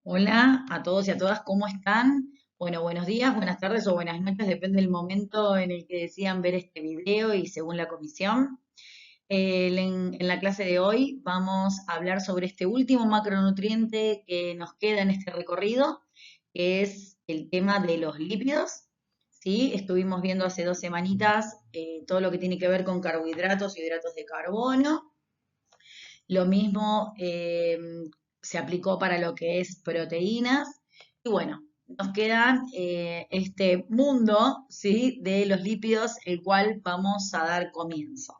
Hola a todos y a todas, ¿cómo están? Bueno, buenos días, buenas tardes o buenas noches, depende del momento en el que decidan ver este video y según la comisión. En la clase de hoy vamos a hablar sobre este último macronutriente que nos queda en este recorrido, que es el tema de los lípidos. ¿Sí? Estuvimos viendo hace 2 semanitas todo lo que tiene que ver con carbohidratos, hidratos de carbono. Lo mismo se aplicó para lo que es proteínas. Y bueno, nos queda este mundo, ¿sí?, de los lípidos, el cual vamos a dar comienzo.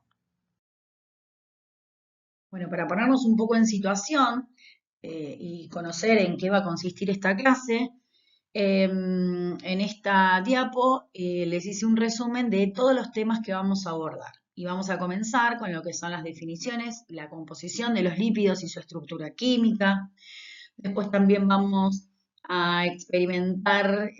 Bueno, para ponernos un poco en situación y conocer en qué va a consistir esta clase, en esta diapo les hice un resumen de todos los temas que vamos a abordar. Y vamos a comenzar con lo que son las definiciones, la composición de los lípidos y su estructura química. Después también vamos a experimentar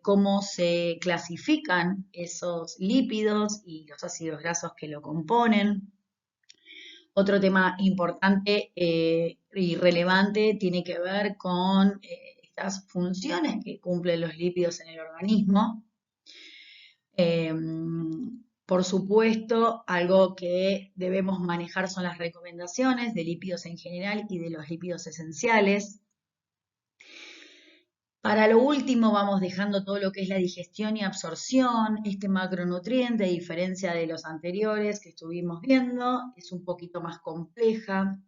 cómo se clasifican esos lípidos y los ácidos grasos que lo componen. Otro tema importante y relevante tiene que ver con estas funciones que cumplen los lípidos en el organismo. Eh, por supuesto, algo que debemos manejar son las recomendaciones de lípidos en general y de los lípidos esenciales. Para lo último vamos dejando todo lo que es la digestión y absorción. Este macronutriente, a diferencia de los anteriores que estuvimos viendo, es un poquito más compleja,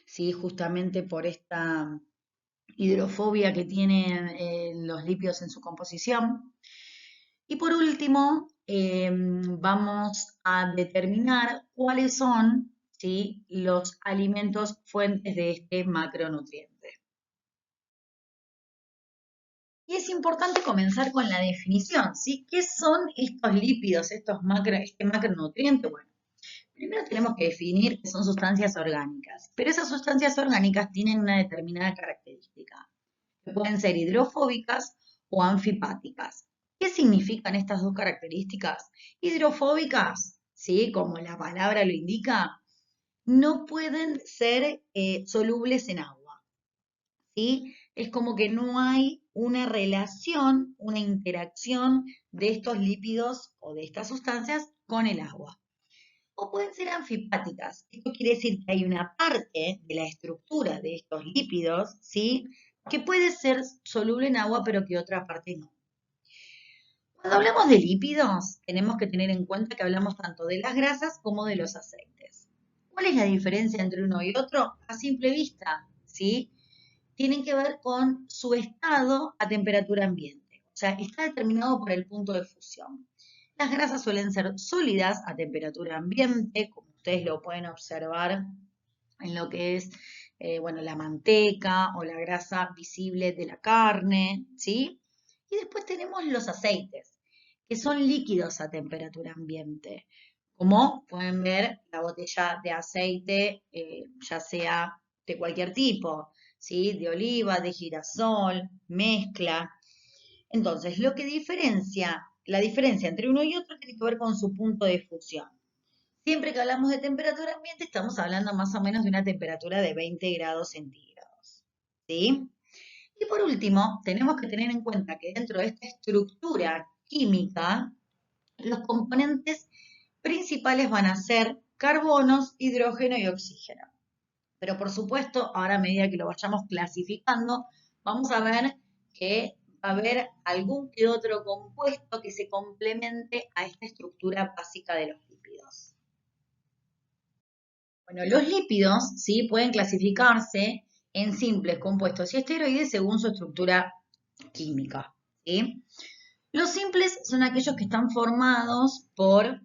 ¿sí? Justamente por esta hidrofobia que tienen los lípidos en su composición. Y por último, vamos a determinar cuáles son, ¿sí?, los alimentos fuentes de este macronutriente. Y es importante comenzar con la definición, ¿sí? ¿Qué son estos lípidos, este macronutriente? Bueno, primero tenemos que definir que son sustancias orgánicas, pero esas sustancias orgánicas tienen una determinada característica, que pueden ser hidrofóbicas o anfipáticas. ¿Qué significan estas dos características? Hidrofóbicas, ¿sí?, como la palabra lo indica, no pueden ser solubles en agua, ¿sí? Es como que no hay una relación, una interacción de estos lípidos o de estas sustancias con el agua. O pueden ser anfipáticas. Esto quiere decir que hay una parte de la estructura de estos lípidos, ¿sí?, que puede ser soluble en agua, pero que otra parte no. Cuando hablamos de lípidos, tenemos que tener en cuenta que hablamos tanto de las grasas como de los aceites. ¿Cuál es la diferencia entre uno y otro? A simple vista, ¿sí? Tienen que ver con su estado a temperatura ambiente. O sea, está determinado por el punto de fusión. Las grasas suelen ser sólidas a temperatura ambiente, como ustedes lo pueden observar en lo que es bueno, la manteca o la grasa visible de la carne, ¿sí? Y después tenemos los aceites, que son líquidos a temperatura ambiente. Como pueden ver, la botella de aceite, ya sea de cualquier tipo, ¿sí?, de oliva, de girasol, mezcla. Entonces, la diferencia entre uno y otro tiene que ver con su punto de fusión. Siempre que hablamos de temperatura ambiente, estamos hablando más o menos de una temperatura de 20 grados centígrados, ¿sí? Y por último, tenemos que tener en cuenta que dentro de esta estructura química, los componentes principales van a ser carbonos, hidrógeno y oxígeno. Pero por supuesto, ahora a medida que lo vayamos clasificando, vamos a ver que va a haber algún que otro compuesto que se complemente a esta estructura básica de los lípidos. Bueno, los lípidos, ¿sí?, pueden clasificarse en simples, compuestos y esteroides según su estructura química, ¿sí? Los simples son aquellos que están formados por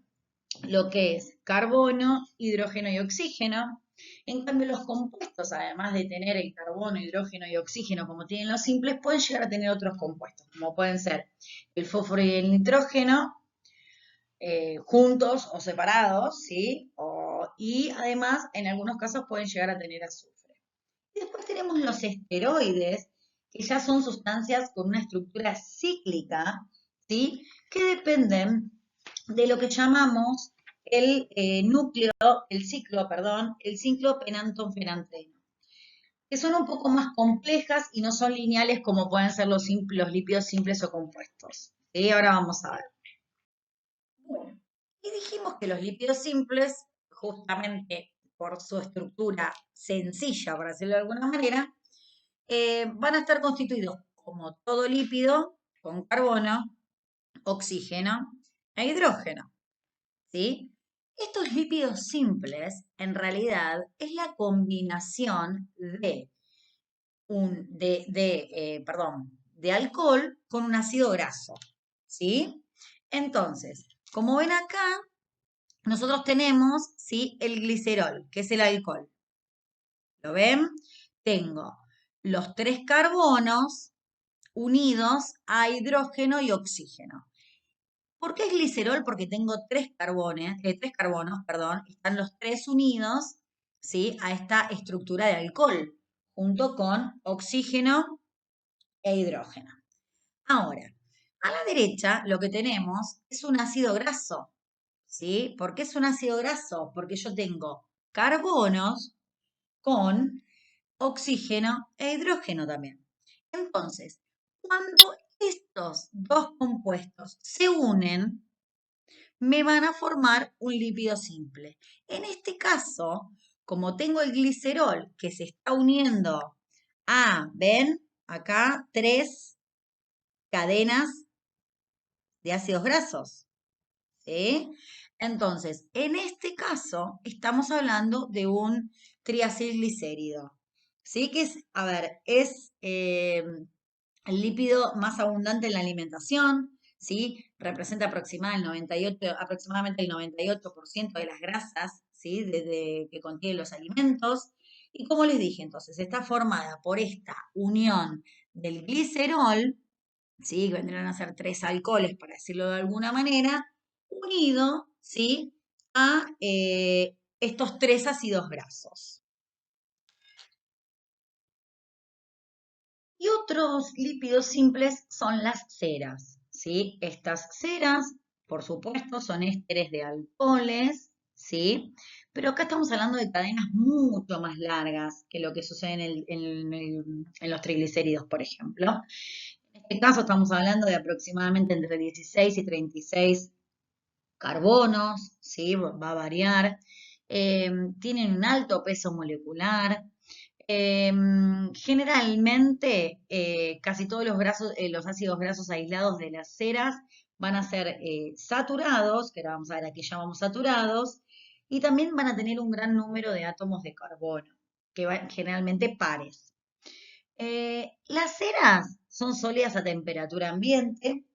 lo que es carbono, hidrógeno y oxígeno. En cambio, los compuestos, además de tener el carbono, hidrógeno y oxígeno como tienen los simples, pueden llegar a tener otros compuestos, como pueden ser el fósforo y el nitrógeno, juntos o separados, ¿sí? Y además, en algunos casos pueden llegar a tener azufre. Y después tenemos los esteroides, que ya son sustancias con una estructura cíclica, ¿sí?, que dependen de lo que llamamos el ciclo penantonfenantreno. que son un poco más complejas y no son lineales como pueden ser los lípidos simples o compuestos. ¿Sí? Ahora vamos a ver. Bueno, y dijimos que los lípidos simples, justamente por su estructura sencilla, por decirlo de alguna manera, van a estar constituidos como todo lípido con carbono, oxígeno e hidrógeno. ¿Sí? Estos lípidos simples, en realidad, es la combinación de alcohol con un ácido graso. ¿Sí? Entonces, como ven acá, nosotros tenemos, ¿sí?, el glicerol, que es el alcohol. ¿Lo ven? Tengo los 3 carbonos unidos a hidrógeno y oxígeno. ¿Por qué es glicerol? Porque tengo 3 carbonos, perdón, están los 3 unidos, ¿sí?, a esta estructura de alcohol, junto con oxígeno e hidrógeno. Ahora, a la derecha lo que tenemos es un ácido graso, ¿sí? ¿Por qué es un ácido graso? Porque yo tengo carbonos con oxígeno e hidrógeno también. Entonces, cuando estos dos compuestos se unen, me van a formar un lípido simple. En este caso, como tengo el glicerol que se está uniendo a, ¿ven? Acá 3 cadenas de ácidos grasos. ¿Sí? Entonces, en este caso, estamos hablando de un triacilglicérido. ¿Sí? Que es, a ver, es el lípido más abundante en la alimentación, ¿sí? Representa aproximadamente el 98% de las grasas, ¿sí?, que contienen los alimentos. Y como les dije, entonces, está formada por esta unión del glicerol, ¿sí?, que vendrían a ser 3 alcoholes, para decirlo de alguna manera, unido, ¿sí?, a estos 3 ácidos grasos. Y otros lípidos simples son las ceras, ¿sí? Estas ceras, por supuesto, son ésteres de alcoholes, ¿sí? Pero acá estamos hablando de cadenas mucho más largas que lo que sucede en los triglicéridos, por ejemplo. En este caso estamos hablando de aproximadamente entre 16 y 36 carbonos, ¿sí? Va a variar. Tienen un alto peso molecular. Generalmente, casi todos los ácidos grasos aislados de las ceras van a ser saturados, que ahora vamos a ver, aquí llamamos saturados, y también van a tener un gran número de átomos de carbono, que van generalmente pares. Las ceras son sólidas a temperatura ambiente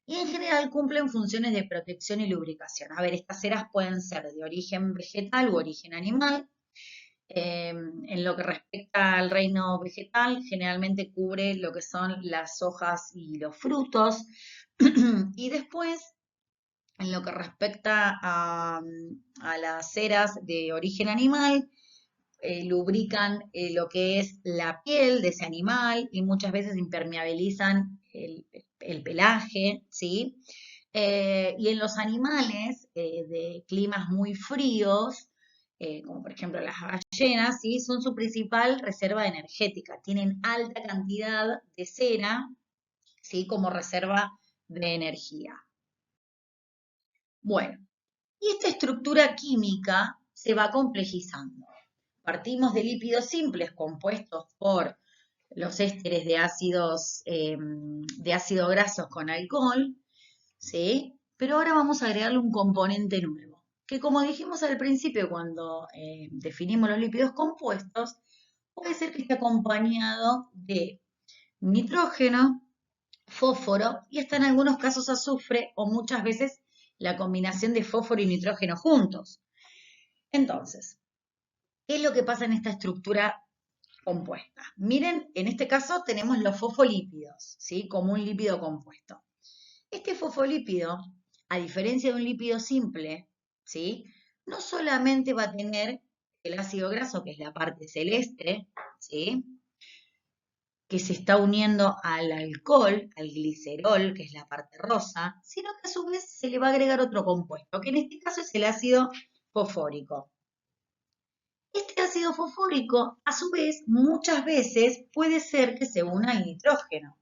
y en general cumplen funciones de protección y lubricación. A ver, estas ceras pueden ser de origen vegetal u origen animal. En lo que respecta al reino vegetal, generalmente cubre lo que son las hojas y los frutos. Y después, en lo que respecta a las ceras de origen animal, lubrican lo que es la piel de ese animal y muchas veces impermeabilizan el pelaje, ¿sí? Y en los animales de climas muy fríos, como por ejemplo las ballenas, ¿sí?, son su principal reserva energética. Tienen alta cantidad de cera, ¿sí?, como reserva de energía. Bueno, y esta estructura química se va complejizando. Partimos de lípidos simples compuestos por los ésteres de ácido grasos con alcohol, ¿sí? Pero ahora vamos a agregarle un componente nuevo, que como dijimos al principio cuando definimos los lípidos compuestos, puede ser que esté acompañado de nitrógeno, fósforo y hasta en algunos casos azufre o muchas veces la combinación de fósforo y nitrógeno juntos. Entonces, ¿qué es lo que pasa en esta estructura compuesta? Miren, en este caso tenemos los fosfolípidos, ¿sí?, como un lípido compuesto. Este fosfolípido, a diferencia de un lípido simple, ¿sí?, no solamente va a tener el ácido graso, que es la parte celeste, ¿sí?, que se está uniendo al alcohol, al glicerol, que es la parte rosa, sino que a su vez se le va a agregar otro compuesto, que en este caso es el ácido fosfórico. Este ácido fosfórico, a su vez, muchas veces puede ser que se una al nitrógeno,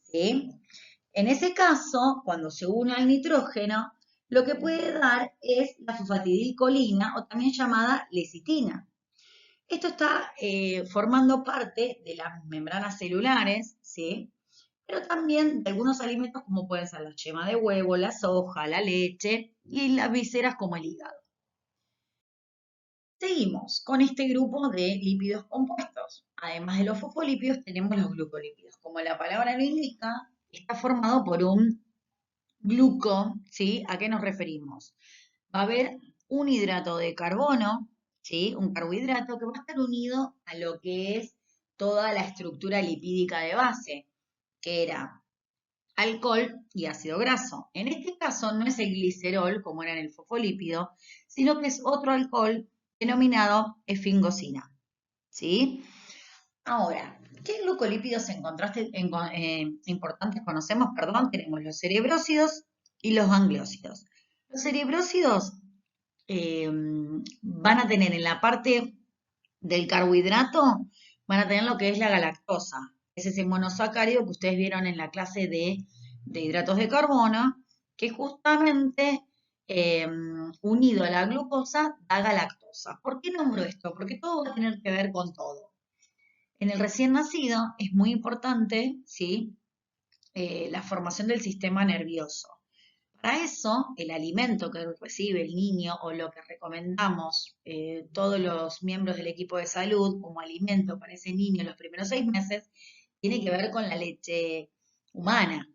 ¿sí? En ese caso, cuando se une al nitrógeno, lo que puede dar es la fosfatidilcolina o también llamada lecitina. Esto está formando parte de las membranas celulares, ¿sí? Pero también de algunos alimentos como pueden ser la yema de huevo, la soja, la leche y las vísceras como el hígado. Seguimos con este grupo de lípidos compuestos. Además de los fosfolípidos, tenemos los glucolípidos. Como la palabra lo indica, está formado por un gluco, ¿sí? ¿A qué nos referimos? Va a haber un hidrato de carbono, ¿sí? Un carbohidrato que va a estar unido a lo que es toda la estructura lipídica de base, que era alcohol y ácido graso. En este caso no es el glicerol, como era en el fosfolípido, sino que es otro alcohol denominado esfingosina, ¿sí? Ahora, ¿qué glucolípidos importantes conocemos? Perdón, tenemos los cerebrósidos y los gangliósidos. Los cerebrósidos van a tener en la parte del carbohidrato, van a tener lo que es la galactosa. Es ese monosacárido que ustedes vieron en la clase de hidratos de carbono, que justamente unido a la glucosa da galactosa. ¿Por qué nombro esto? Porque todo va a tener que ver con todo. En el recién nacido es muy importante, ¿sí? La formación del sistema nervioso. Para eso, el alimento que recibe el niño o lo que recomendamos todos los miembros del equipo de salud como alimento para ese niño en los primeros 6 meses, tiene que ver con la leche humana.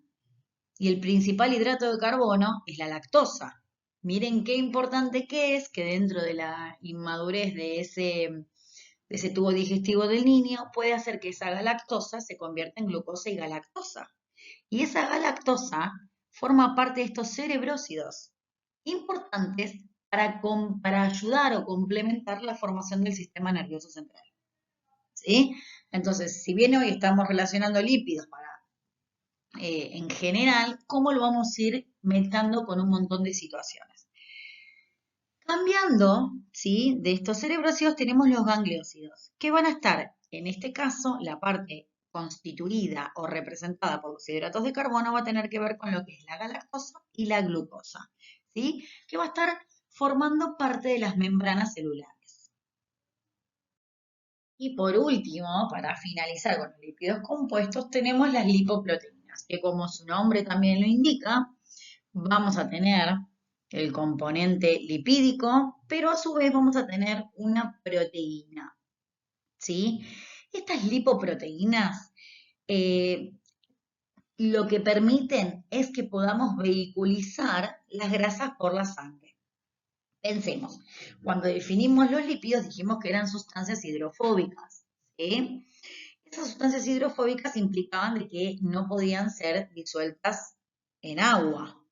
Y el principal hidrato de carbono es la lactosa. Miren qué importante que es que dentro de la inmadurez de ese tubo digestivo del niño puede hacer que esa galactosa se convierta en glucosa y galactosa. Y esa galactosa forma parte de estos cerebrósidos importantes para ayudar o complementar la formación del sistema nervioso central. ¿Sí? Entonces, si bien hoy estamos relacionando lípidos en general, ¿cómo lo vamos a ir mezclando con un montón de situaciones? Cambiando, ¿sí? De estos cerebrósidos tenemos los gangliósidos, que van a estar, en este caso, la parte constituida o representada por los hidratos de carbono va a tener que ver con lo que es la galactosa y la glucosa, ¿sí? Que va a estar formando parte de las membranas celulares. Y por último, para finalizar con los lípidos compuestos, tenemos las lipoproteínas, que como su nombre también lo indica, vamos a tener el componente lipídico, pero a su vez vamos a tener una proteína, ¿sí? Estas lipoproteínas lo que permiten es que podamos vehiculizar las grasas por la sangre. Pensemos, cuando definimos los lípidos dijimos que eran sustancias hidrofóbicas, ¿sí? Esas sustancias hidrofóbicas implicaban de que no podían ser disueltas en agua,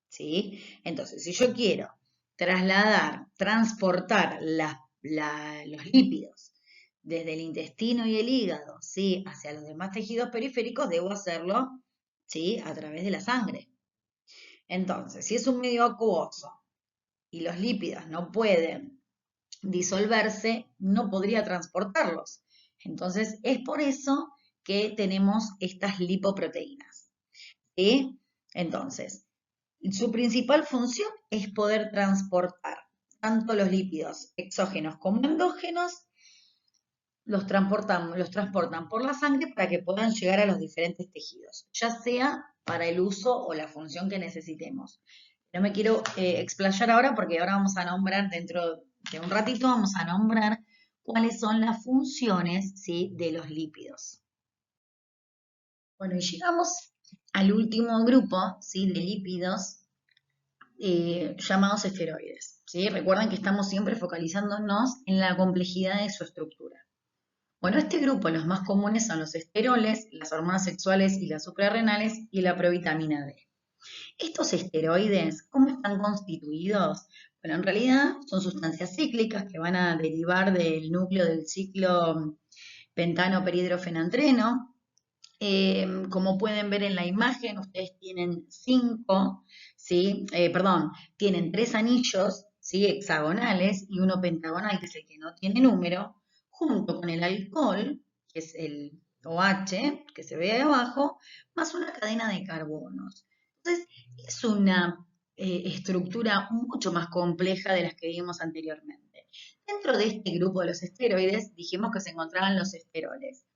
¿sí? Entonces, si yo quiero transportar los lípidos desde el intestino y el hígado, ¿sí? Hacia los demás tejidos periféricos, debo hacerlo, ¿sí? A través de la sangre. Entonces, si es un medio acuoso y los lípidos no pueden disolverse, no podría transportarlos. Entonces, es por eso que tenemos estas lipoproteínas, ¿sí? Entonces, su principal función es poder transportar tanto los lípidos exógenos como endógenos, los transportan por la sangre para que puedan llegar a los diferentes tejidos, ya sea para el uso o la función que necesitemos. No me quiero explayar ahora porque ahora vamos a nombrar, dentro de un ratito, vamos a nombrar cuáles son las funciones, ¿sí? De los lípidos. Bueno, y llegamos al último grupo, ¿sí? De lípidos llamados esteroides, ¿sí? Recuerden que estamos siempre focalizándonos en la complejidad de su estructura. Bueno, este grupo, los más comunes son los esteroles, las hormonas sexuales y las suprarrenales y la provitamina D. Estos esteroides, ¿cómo están constituidos? Bueno, en realidad son sustancias cíclicas que van a derivar del núcleo del ciclo pentano perhidrofenantreno. Como pueden ver en la imagen, ustedes tienen tienen 3 anillos, ¿sí? Hexagonales y uno pentagonal, que es el que no tiene número, junto con el alcohol, que es el OH, que se ve ahí abajo, más una cadena de carbonos. Entonces, es una estructura mucho más compleja de las que vimos anteriormente. Dentro de este grupo de los esteroides, dijimos que se encontraban los esteroles.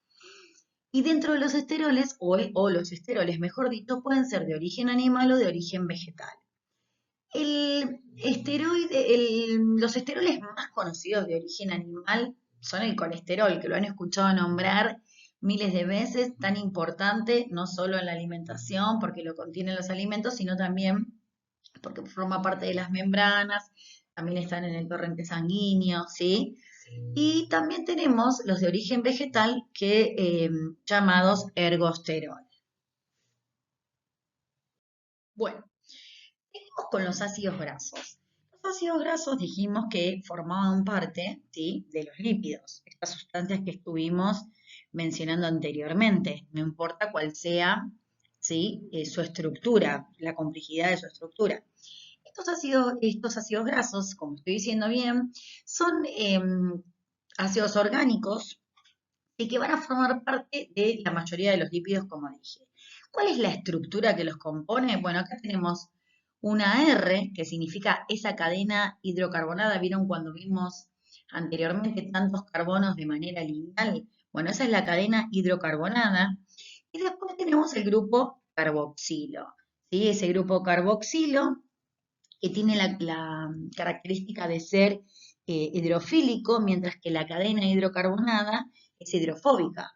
Y dentro de los esteroles, o los esteroles, mejor dicho, pueden ser de origen animal o de origen vegetal. Los esteroles más conocidos de origen animal son el colesterol, que lo han escuchado nombrar miles de veces, tan importante, no solo en la alimentación, porque lo contienen los alimentos, sino también porque forma parte de las membranas, también están en el torrente sanguíneo, ¿sí? Y también tenemos los de origen vegetal, llamados ergosterol. Bueno, seguimos con los ácidos grasos. Los ácidos grasos dijimos que formaban parte, ¿sí?, de los lípidos, estas sustancias que estuvimos mencionando anteriormente, no importa cuál sea, ¿sí?, su estructura, la complejidad de su estructura. Estos ácidos grasos, como estoy diciendo bien, son ácidos orgánicos y que van a formar parte de la mayoría de los lípidos, como dije. ¿Cuál es la estructura que los compone? Bueno, acá tenemos una R, que significa esa cadena hidrocarbonada. ¿Vieron cuando vimos anteriormente tantos carbonos de manera lineal? Bueno, esa es la cadena hidrocarbonada. Y después tenemos el grupo carboxilo. ¿Sí? Ese grupo carboxilo que tiene la característica de ser hidrofílico, mientras que la cadena hidrocarbonada es hidrofóbica.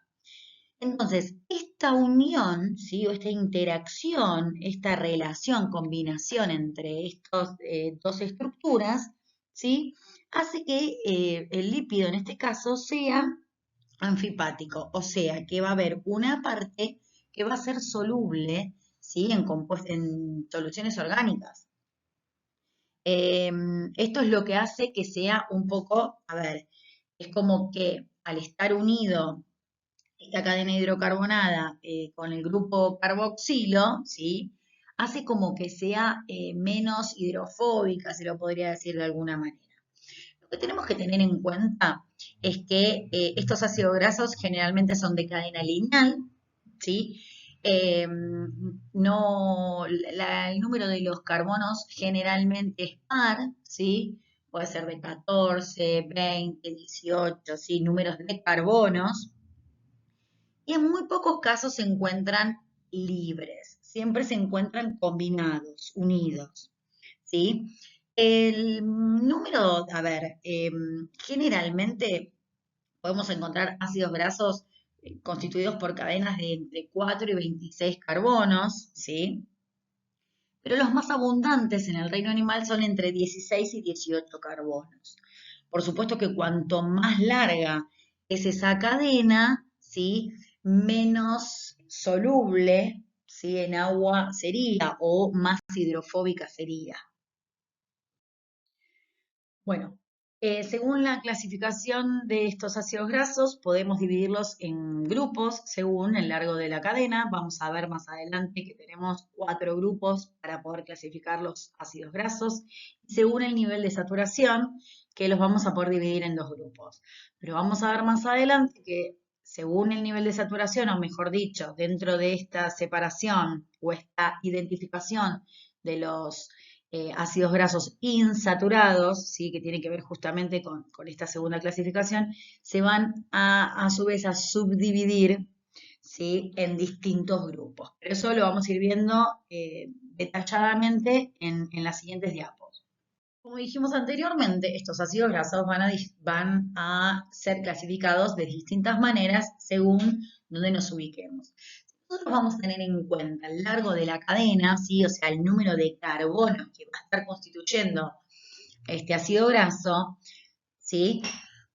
Entonces, esta unión, ¿sí?, o esta interacción, esta relación, combinación entre estas dos estructuras, ¿sí?, hace que el lípido en este caso sea anfipático, o sea, que va a haber una parte que va a ser soluble, ¿sí?, en soluciones orgánicas. Esto es lo que hace que sea un poco, a ver, es como que al estar unido esta cadena hidrocarbonada con el grupo carboxilo, ¿sí?, hace como que sea menos hidrofóbica, se lo podría decir de alguna manera. Lo que tenemos que tener en cuenta es que estos ácidos grasos generalmente son de cadena lineal, ¿sí? No, el número de los carbonos generalmente es par, ¿sí? Puede ser de 14, 20, 18, ¿sí? Números de carbonos. Y en muy pocos casos se encuentran libres, siempre se encuentran combinados, unidos, ¿sí? El número, a ver, generalmente podemos encontrar ácidos grasos constituidos por cadenas de entre 4 y 26 carbonos, ¿sí? Pero los más abundantes en el reino animal son entre 16 y 18 carbonos. Por supuesto que cuanto más larga es esa cadena, ¿sí?, menos soluble, ¿sí?, en agua sería o más hidrofóbica sería. Bueno, según la clasificación de estos ácidos grasos, podemos dividirlos en grupos según el largo de la cadena. Vamos a ver más adelante que tenemos 4 grupos para poder clasificar los ácidos grasos, y según el nivel de saturación, que los vamos a poder dividir en 2 grupos. Pero vamos a ver más adelante que según el nivel de saturación, o mejor dicho, dentro de esta separación o esta identificación de los ácidos grasos insaturados, ¿sí?, que tiene que ver justamente con esta segunda clasificación, se van a su vez a subdividir, ¿sí?, en distintos grupos. Pero eso lo vamos a ir viendo detalladamente en las siguientes diapos. Como dijimos anteriormente, estos ácidos grasos van a ser clasificados de distintas maneras según donde nos ubiquemos. Nosotros vamos a tener en cuenta el largo de la cadena, ¿sí?, o sea, el número de carbonos que va a estar constituyendo este ácido graso, ¿sí?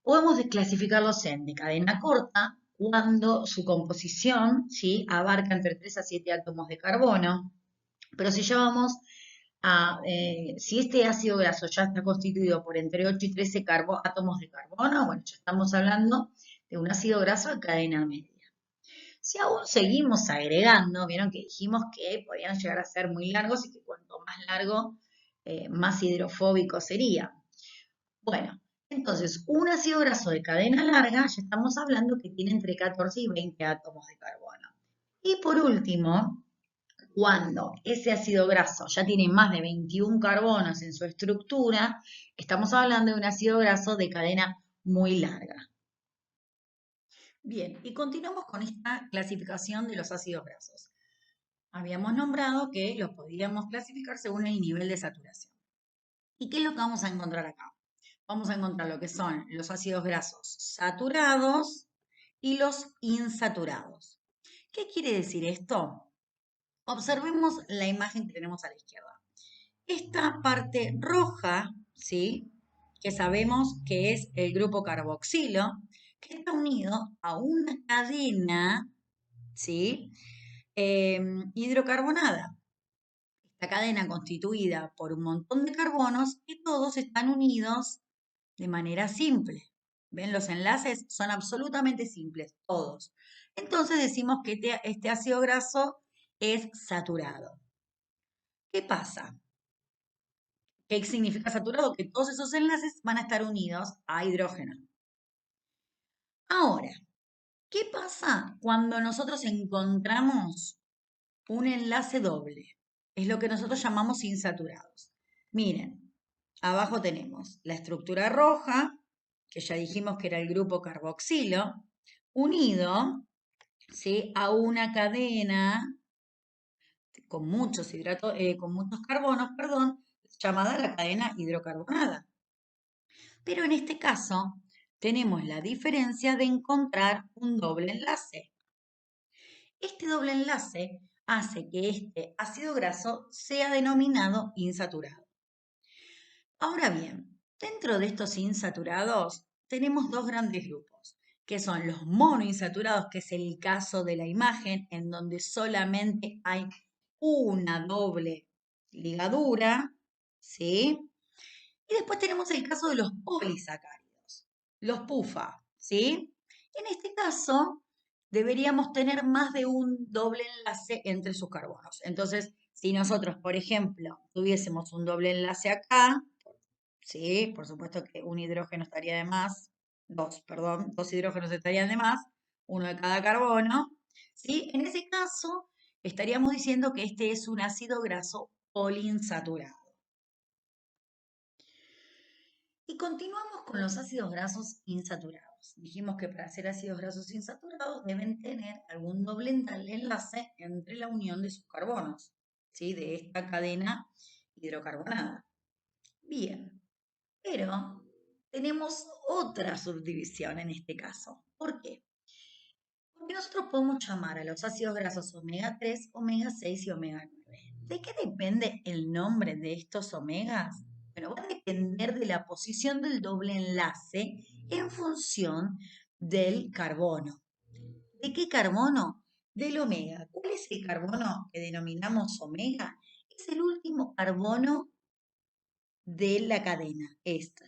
Podemos clasificarlos en de cadena corta, cuando su composición, ¿sí?, abarca entre 3 a 7 átomos de carbono, pero si ya vamos si este ácido graso ya está constituido por entre 8 y 13 átomos de carbono, bueno, ya estamos hablando de un ácido graso de cadena media. Si aún seguimos agregando, vieron que dijimos que podían llegar a ser muy largos y que cuanto más largo más hidrofóbico sería. Bueno, entonces, un ácido graso de cadena larga, ya estamos hablando que tiene entre 14 y 20 átomos de carbono. Y por último, cuando ese ácido graso ya tiene más de 21 carbonos en su estructura, estamos hablando de un ácido graso de cadena muy larga. Bien, y continuamos con esta clasificación de los ácidos grasos. Habíamos nombrado que los podíamos clasificar según el nivel de saturación. ¿Y qué es lo que vamos a encontrar acá? Vamos a encontrar lo que son los ácidos grasos saturados y los insaturados. ¿Qué quiere decir esto? Observemos la imagen que tenemos a la izquierda. Esta parte roja, ¿sí? Que sabemos que es el grupo carboxilo, que está unido a una cadena, ¿sí? Hidrocarbonada. Esta cadena constituida por un montón de carbonos que todos están unidos de manera simple. ¿Ven? Los enlaces son absolutamente simples, todos. Entonces decimos que este ácido graso es saturado. ¿Qué pasa? ¿Qué significa saturado? Que todos esos enlaces van a estar unidos a hidrógeno. Ahora, ¿qué pasa cuando nosotros encontramos un enlace doble? Es lo que nosotros llamamos insaturados. Miren, abajo tenemos la estructura roja, que ya dijimos que era el grupo carboxilo, unido, ¿sí?, a una cadena con con muchos carbonos, perdón, llamada la cadena hidrocarbonada. Pero en este caso tenemos la diferencia de encontrar un doble enlace. Este doble enlace hace que este ácido graso sea denominado insaturado. Ahora bien, dentro de estos insaturados tenemos dos grandes grupos, que son los monoinsaturados, que es el caso de la imagen, en donde solamente hay una doble ligadura, ¿sí? Y después tenemos el caso de los polisacáridos, los PUFA, ¿sí? En este caso, deberíamos tener más de un doble enlace entre sus carbonos. Entonces, si nosotros, por ejemplo, tuviésemos un doble enlace acá, sí, por supuesto que un hidrógeno estaría de más, dos hidrógenos estarían de más, uno de cada carbono, ¿sí? En ese caso, estaríamos diciendo que este es un ácido graso poliinsaturado. Y continuamos con los ácidos grasos insaturados. Dijimos que para ser ácidos grasos insaturados deben tener algún doble enlace entre la unión de sus carbonos, ¿sí?, de esta cadena hidrocarbonada. Bien, pero tenemos otra subdivisión en este caso. ¿Por qué? Porque nosotros podemos llamar a los ácidos grasos omega 3, omega 6 y omega 9. ¿De qué depende el nombre de estos omegas? Bueno, va a depender de la posición del doble enlace en función del carbono. ¿De qué carbono? Del omega. ¿Cuál es el carbono que denominamos omega? Es el último carbono de la cadena. Este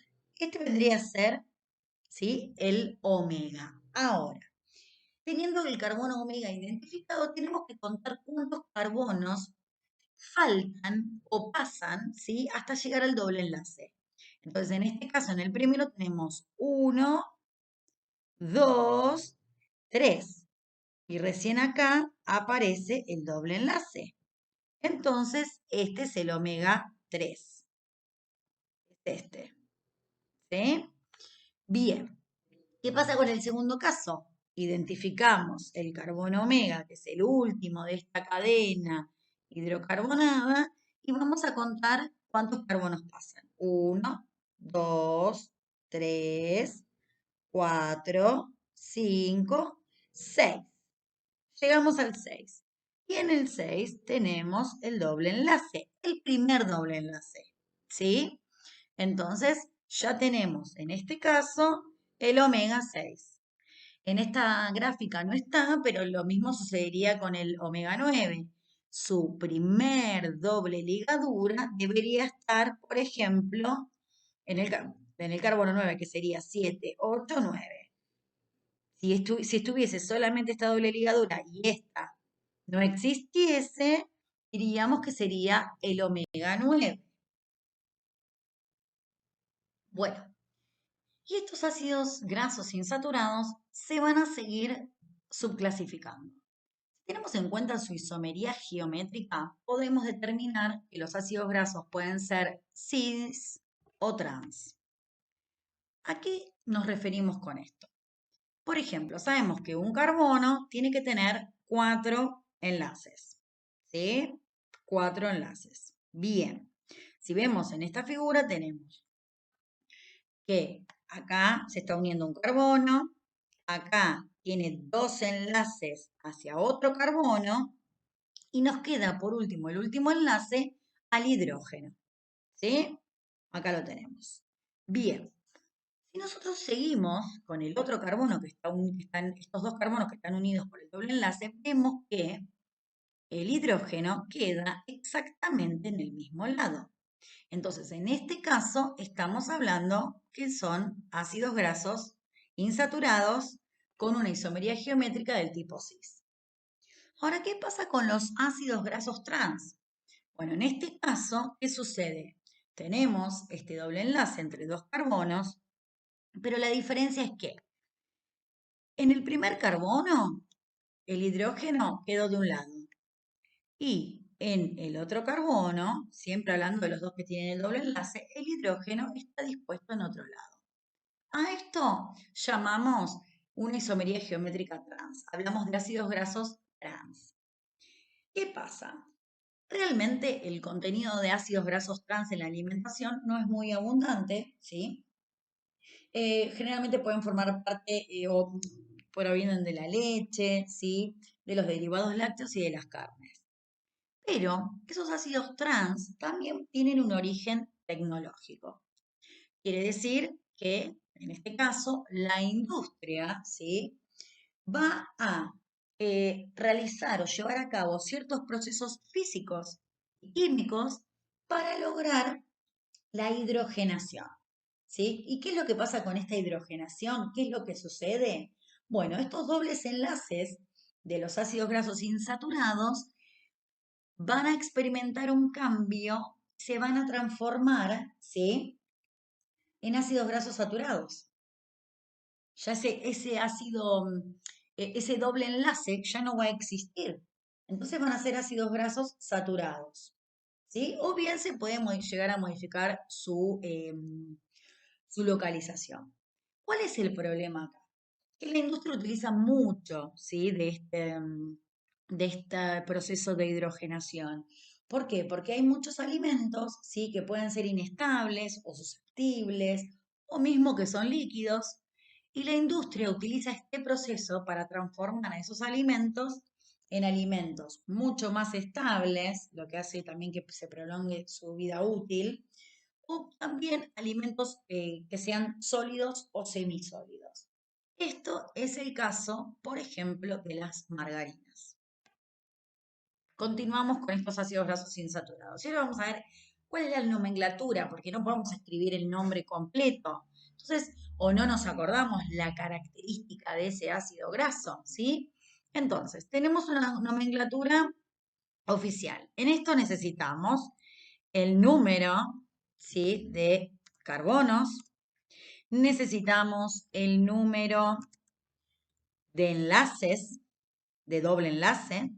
vendría a ser, ¿sí?, el omega. Ahora, teniendo el carbono omega identificado, tenemos que contar cuántos carbonos faltan o pasan, ¿sí?, hasta llegar al doble enlace. Entonces, en este caso, en el primero tenemos 1, 2, 3. Y recién acá aparece el doble enlace. Entonces, este es el omega 3. Este. ¿Sí? Bien. ¿Qué pasa con el segundo caso? Identificamos el carbono omega, que es el último de esta cadena hidrocarbonada, y vamos a contar cuántos carbonos pasan. 1, 2, 3, 4, 5, 6. Llegamos al 6. Y en el 6 tenemos el doble enlace, el primer doble enlace. ¿Sí? Entonces, ya tenemos en este caso el omega 6. En esta gráfica no está, pero lo mismo sucedería con el omega 9. Su primer doble ligadura debería estar, por ejemplo, en el carbono 9, que sería 7, 8, 9. Si estuviese solamente esta doble ligadura y esta no existiese, diríamos que sería el omega 9. Bueno, y estos ácidos grasos insaturados se van a seguir subclasificando. Si tenemos en cuenta su isomería geométrica, podemos determinar que los ácidos grasos pueden ser cis o trans. ¿A qué nos referimos con esto? Por ejemplo, sabemos que un carbono tiene que tener 4 enlaces, ¿sí? 4 enlaces. Bien, si vemos en esta figura tenemos que acá se está uniendo un carbono, acá tiene 2 enlaces hacia otro carbono y nos queda por último el último enlace al hidrógeno, ¿sí? Acá lo tenemos. Bien, si nosotros seguimos con el otro carbono estos dos carbonos que están unidos por el doble enlace, vemos que el hidrógeno queda exactamente en el mismo lado. Entonces, en este caso, estamos hablando que son ácidos grasos insaturados con una isomería geométrica del tipo cis. Ahora, ¿qué pasa con los ácidos grasos trans? Bueno, en este caso, ¿qué sucede? Tenemos este doble enlace entre dos carbonos, pero la diferencia es que en el primer carbono, el hidrógeno quedó de un lado y en el otro carbono, siempre hablando de los dos que tienen el doble enlace, el hidrógeno está dispuesto en otro lado. A esto llamamos una isomería geométrica trans. Hablamos de ácidos grasos trans. ¿Qué pasa? Realmente el contenido de ácidos grasos trans en la alimentación no es muy abundante, ¿sí? Generalmente pueden formar parte o provienen de la leche, ¿sí? De los derivados lácteos y de las carnes. Pero esos ácidos trans también tienen un origen tecnológico. Quiere decir que, en este caso, la industria, ¿sí? Va a realizar o llevar a cabo ciertos procesos físicos y químicos para lograr la hidrogenación, ¿sí? ¿Y qué es lo que pasa con esta hidrogenación? ¿Qué es lo que sucede? Bueno, estos dobles enlaces de los ácidos grasos insaturados van a experimentar un cambio, se van a transformar, ¿sí? En ácidos grasos saturados. Ya ese ácido, ese doble enlace ya no va a existir. Entonces van a ser ácidos grasos saturados, ¿sí? O bien se puede llegar a modificar su localización. ¿Cuál es el problema acá? Que la industria utiliza mucho, ¿sí? De este proceso de hidrogenación. ¿Por qué? Porque hay muchos alimentos, ¿sí? Que pueden ser inestables o susceptibles o mismo que son líquidos. Y la industria utiliza este proceso para transformar a esos alimentos en alimentos mucho más estables, lo que hace también que se prolongue su vida útil, o también alimentos que sean sólidos o semisólidos. Esto es el caso, por ejemplo, de las margarinas. Continuamos con estos ácidos grasos insaturados. Y ahora vamos a ver cuál es la nomenclatura, porque no podemos escribir el nombre completo. Entonces, o no nos acordamos la característica de ese ácido graso, ¿sí? Entonces, tenemos una nomenclatura oficial. En esto necesitamos el número, ¿sí? De carbonos. Necesitamos el número de enlaces, de doble enlace,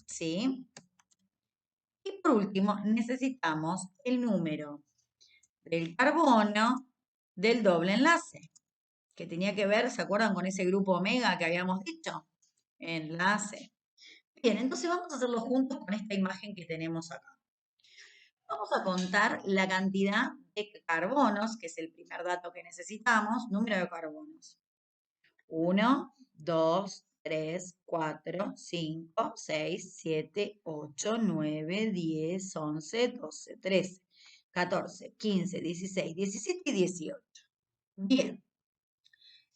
¿sí? Y por último, necesitamos el número del carbono del doble enlace, que tenía que ver, ¿se acuerdan con ese grupo omega que habíamos dicho? Enlace. Bien, entonces vamos a hacerlo juntos con esta imagen que tenemos acá. Vamos a contar la cantidad de carbonos, que es el primer dato que necesitamos, número de carbonos. 1, 2, 3, 4, 5, 6, 7, 8, 9, 10, 11, 12, 13, 14, 15, 16, 17 y 18. Bien,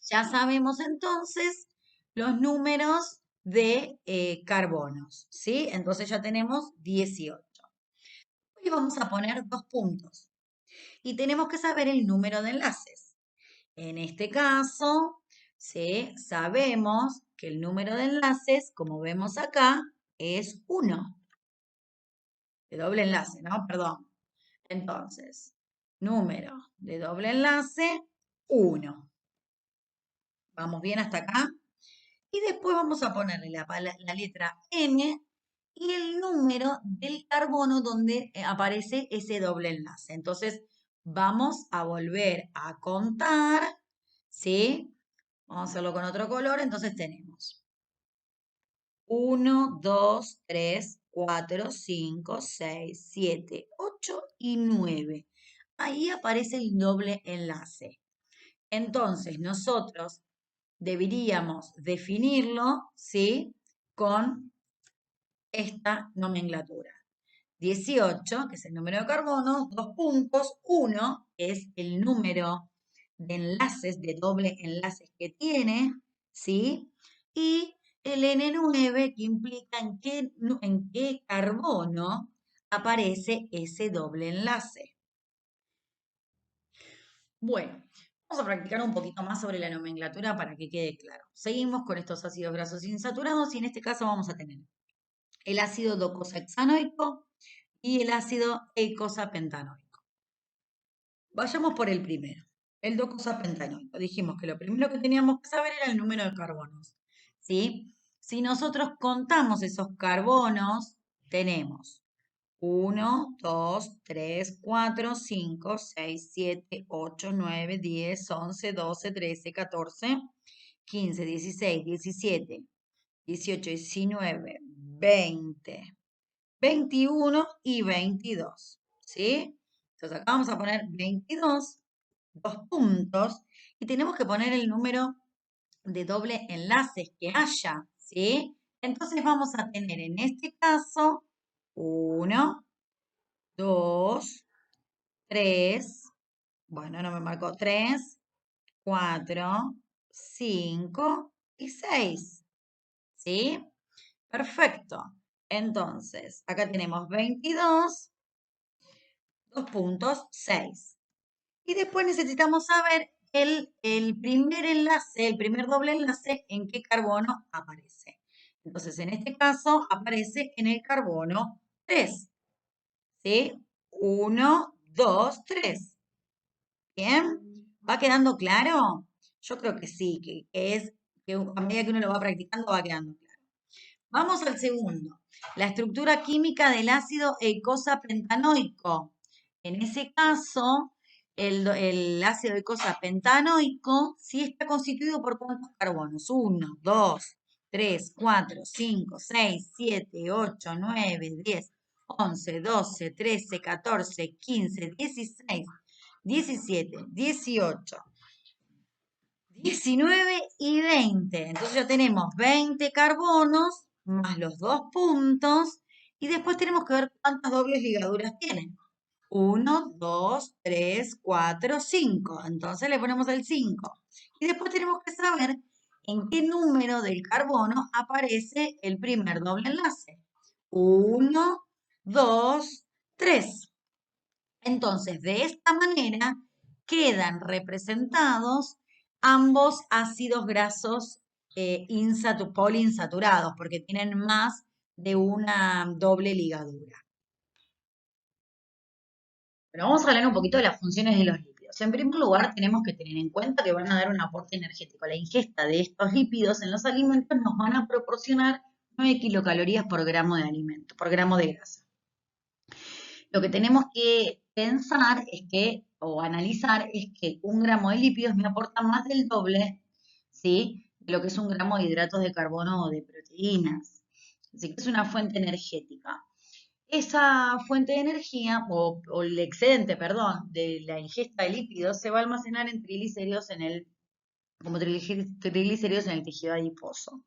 ya sabemos entonces los números de carbonos, ¿sí? Entonces ya tenemos 18. Y vamos a poner dos puntos. Y tenemos que saber el número de enlaces. En este caso, ¿sí? Sabemos que el número de enlaces, como vemos acá, es 1. De doble enlace, ¿no? Perdón. Entonces, número de doble enlace 1. ¿Vamos bien hasta acá? Y después vamos a ponerle la letra N y el número del carbono donde aparece ese doble enlace. Entonces, vamos a volver a contar, ¿sí? Vamos a hacerlo con otro color. Entonces tenemos 1, 2, 3, 4, 5, 6, 7, 8 y 9. Ahí aparece el doble enlace. Entonces, nosotros deberíamos definirlo, ¿sí? Con esta nomenclatura. 18, que es el número de carbono, 2 puntos, 1 es el número de enlaces, de doble enlaces que tiene, ¿sí? Y el N9, que implica en qué carbono aparece ese doble enlace. Bueno, vamos a practicar un poquito más sobre la nomenclatura para que quede claro. Seguimos con estos ácidos grasos insaturados y en este caso vamos a tener el ácido docosahexanoico y el ácido eicosapentanoico. Vayamos por el primero, el docosapentanoico. Dijimos que lo primero que teníamos que saber era el número de carbonos, ¿sí? Si nosotros contamos esos carbonos, tenemos 1, 2, 3, 4, 5, 6, 7, 8, 9, 10, 11, 12, 13, 14, 15, 16, 17, 18, 19, 20, 21 y 22, ¿sí? Entonces acá vamos a poner 22, 2 puntos, y tenemos que poner el número de doble enlaces que haya, ¿sí? Entonces vamos a tener en este caso 1, 2, 3, bueno, no me marcó 3, 4, 5 y 6, ¿sí? Perfecto. Entonces, acá tenemos 22, 2 puntos, 6. Y después necesitamos saber el primer enlace, el primer doble enlace, en qué carbono aparece. Entonces, en este caso, aparece en el carbono 3. ¿Sí? 1, 2, 3. ¿Bien? ¿Va quedando claro? Yo creo que sí, que a medida que uno lo va practicando va quedando claro. Vamos al segundo. La estructura química del ácido eicosapentanoico. En ese caso, el ácido eicosapentanoico sí está constituido por ¿cuántos carbonos? 1, 2, 3, 4, 5, 6, 7, 8, 9, 10, 11, 12, 13, 14, 15, 16, 17, 18, 19 y 20. Entonces ya tenemos 20 carbonos más los 2 puntos y después tenemos que ver cuántas dobles ligaduras tienen. 1, 2, 3, 4, 5. Entonces le ponemos el 5. Y después tenemos que saber en qué número del carbono aparece el primer doble enlace. 1, 2, 3. Entonces, de esta manera quedan representados ambos ácidos grasos poliinsaturados, porque tienen más de una doble ligadura. Pero vamos a hablar un poquito de las funciones de los lípidos. En primer lugar, tenemos que tener en cuenta que van a dar un aporte energético. La ingesta de estos lípidos en los alimentos nos van a proporcionar 9 kilocalorías por gramo de alimento, por gramo de grasa. Lo que tenemos que pensar es que, o analizar, es que un gramo de lípidos me aporta más del doble, ¿sí? De lo que es un gramo de hidratos de carbono o de proteínas. Así que es una fuente energética. Esa fuente de energía, o el excedente, perdón, de la ingesta de lípidos se va a almacenar en triglicéridos como triglicéridos en el tejido adiposo.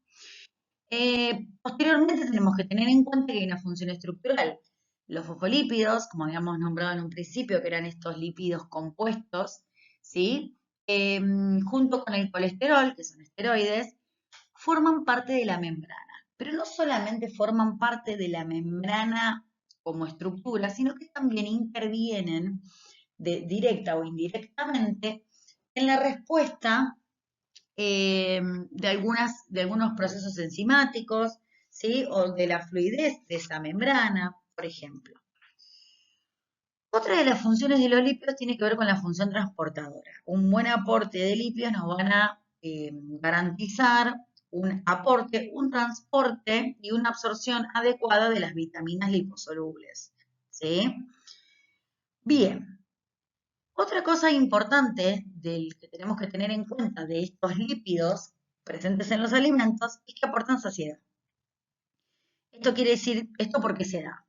Posteriormente tenemos que tener en cuenta que hay una función estructural. Los fosfolípidos, como habíamos nombrado en un principio, que eran estos lípidos compuestos, ¿sí? Junto con el colesterol, que son esteroides, forman parte de la membrana. Pero no solamente forman parte de la membrana como estructura, sino que también intervienen directa o indirectamente en la respuesta de algunos procesos enzimáticos, ¿sí? O de la fluidez de esa membrana, por ejemplo. Otra de las funciones de los lípidos tiene que ver con la función transportadora. Un buen aporte de lípidos nos van a garantizar un aporte, un transporte y una absorción adecuada de las vitaminas liposolubles. ¿Sí? Bien, otra cosa importante del que tenemos que tener en cuenta de estos lípidos presentes en los alimentos es que aportan saciedad. Esto quiere decir, ¿esto por qué se da?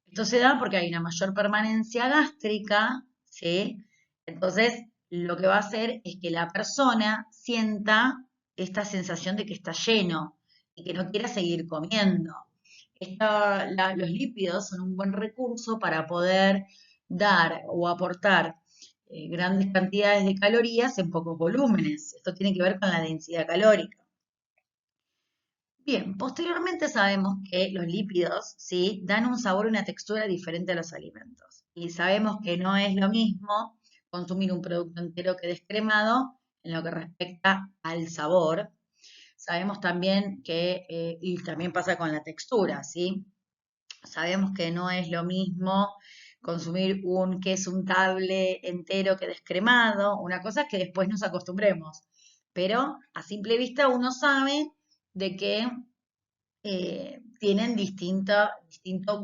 Esto se da porque hay una mayor permanencia gástrica, ¿sí? Entonces, lo que va a hacer es que la persona sienta esta sensación de que está lleno y que no quiera seguir comiendo. Los lípidos son un buen recurso para poder dar o aportar grandes cantidades de calorías en pocos volúmenes. Esto tiene que ver con la densidad calórica. Bien, posteriormente sabemos que los lípidos, ¿sí?, dan un sabor y una textura diferente a los alimentos. Y sabemos que no es lo mismo consumir un producto entero que descremado en lo que respecta al sabor. Sabemos también que, y también pasa con la textura, ¿sí? Sabemos que no es lo mismo consumir un queso untable entero que descremado. Una cosa es que después nos acostumbremos, pero a simple vista uno sabe de que tienen distinto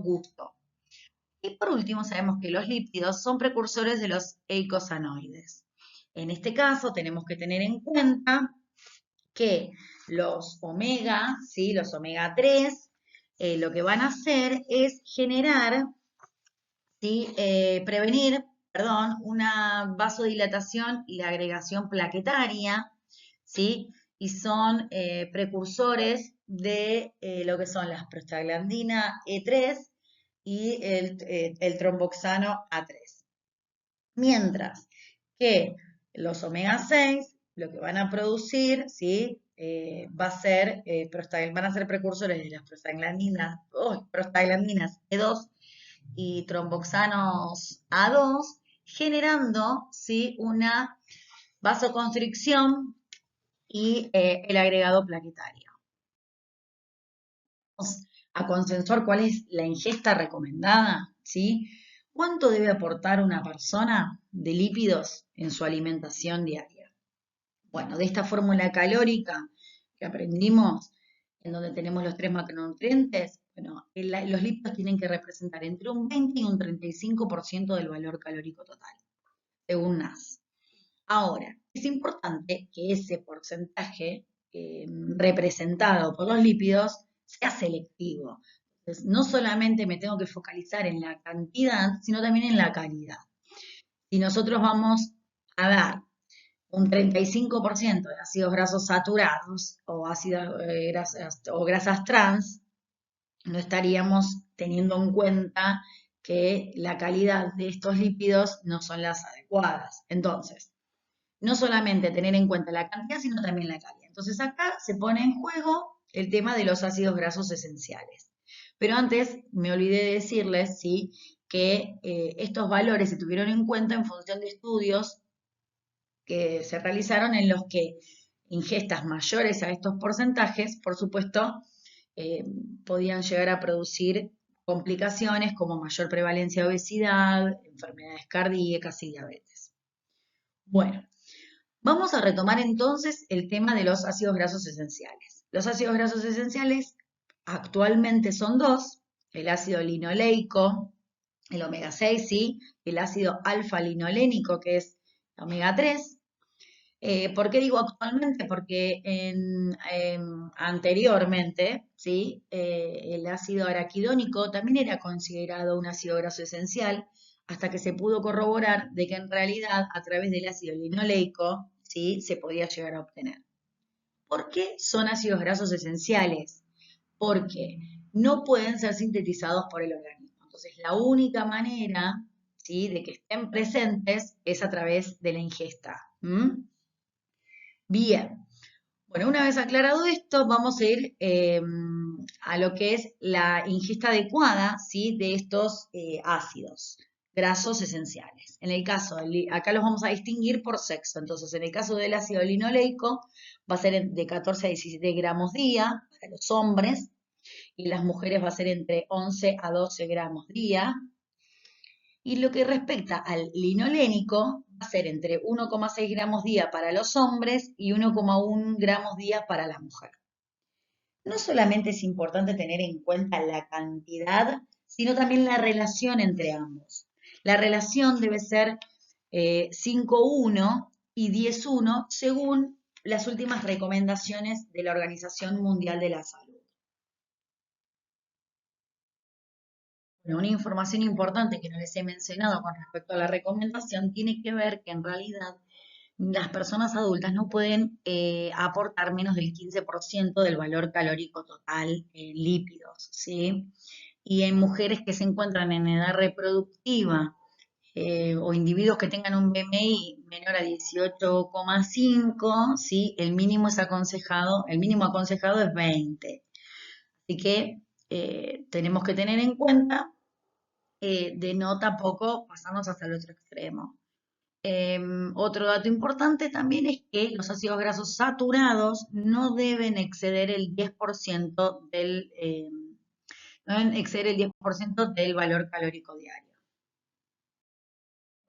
gusto. Y por último, sabemos que los lípidos son precursores de los eicosanoides. En este caso, tenemos que tener en cuenta que los omega, ¿sí?, los omega 3, lo que van a hacer es generar, ¿sí?, prevenir, perdón, una vasodilatación y la agregación plaquetaria, ¿sí? Y son precursores de lo que son las prostaglandina E3 y el tromboxano A3. Mientras que los omega 6 lo que van a producir, ¿sí?, van a ser precursores de las prostaglandinas E2 y tromboxanos A2, generando, ¿sí?, una vasoconstricción y el agregado plaquetario. Vamos a consensuar cuál es la ingesta recomendada, ¿sí? ¿Cuánto debe aportar una persona de lípidos en su alimentación diaria? Bueno, de esta fórmula calórica que aprendimos, en donde tenemos los 3 macronutrientes, bueno, los lípidos tienen que representar entre un 20 y un 35% del valor calórico total, según NAS. Ahora, es importante que ese porcentaje representado por los lípidos sea selectivo. Entonces, no solamente me tengo que focalizar en la cantidad, sino también en la calidad. Si nosotros vamos a dar un 35% de ácidos grasos saturados o, grasas trans, no estaríamos teniendo en cuenta que la calidad de estos lípidos no son las adecuadas. Entonces, no solamente tener en cuenta la cantidad, sino también la calidad. Entonces acá se pone en juego el tema de los ácidos grasos esenciales. Pero antes me olvidé de decirles, ¿sí?, que estos valores se tuvieron en cuenta en función de estudios que se realizaron en los que ingestas mayores a estos porcentajes, por supuesto, podían llegar a producir complicaciones como mayor prevalencia de obesidad, enfermedades cardíacas y diabetes. Bueno, vamos a retomar entonces el tema de los ácidos grasos esenciales. Los ácidos grasos esenciales actualmente son dos: el ácido linoleico, el omega 6, ¿sí?, el ácido alfa-linolénico, que es omega 3. ¿Por qué digo actualmente? Porque anteriormente, ¿sí?, el ácido araquidónico también era considerado un ácido graso esencial, hasta que se pudo corroborar de que en realidad a través del ácido linoleico, ¿sí?, se podía llegar a obtener. ¿Por qué son ácidos grasos esenciales? Porque no pueden ser sintetizados por el organismo. Entonces, la única manera, ¿sí?, de que estén presentes es a través de la ingesta. Bien, bueno, una vez aclarado esto, vamos a ir a lo que es la ingesta adecuada, ¿sí?, de estos ácidos grasos esenciales. En el caso, acá los vamos a distinguir por sexo. Entonces, en el caso del ácido linoleico, va a ser de 14 a 17 gramos día para los hombres, y las mujeres va a ser entre 11 a 12 gramos día. Y lo que respecta al linolénico, va a ser entre 1,6 gramos día para los hombres y 1,1 gramos día para la mujer. No solamente es importante tener en cuenta la cantidad, sino también la relación entre ambos. La relación debe ser 5:1 y 10:1 según las últimas recomendaciones de la Organización Mundial de la Salud. Bueno, una información importante que no les he mencionado con respecto a la recomendación tiene que ver que en realidad las personas adultas no pueden aportar menos del 15% del valor calórico total en lípidos, ¿sí? Y en mujeres que se encuentran en edad reproductiva o individuos que tengan un BMI menor a 18,5, ¿sí? El mínimo aconsejado es 20. Así que tenemos que tener en cuenta de no tampoco pasarnos hasta el otro extremo. Otro dato importante también es que los ácidos grasos saturados no deben exceder el 10% no deben exceder el 10% del valor calórico diario.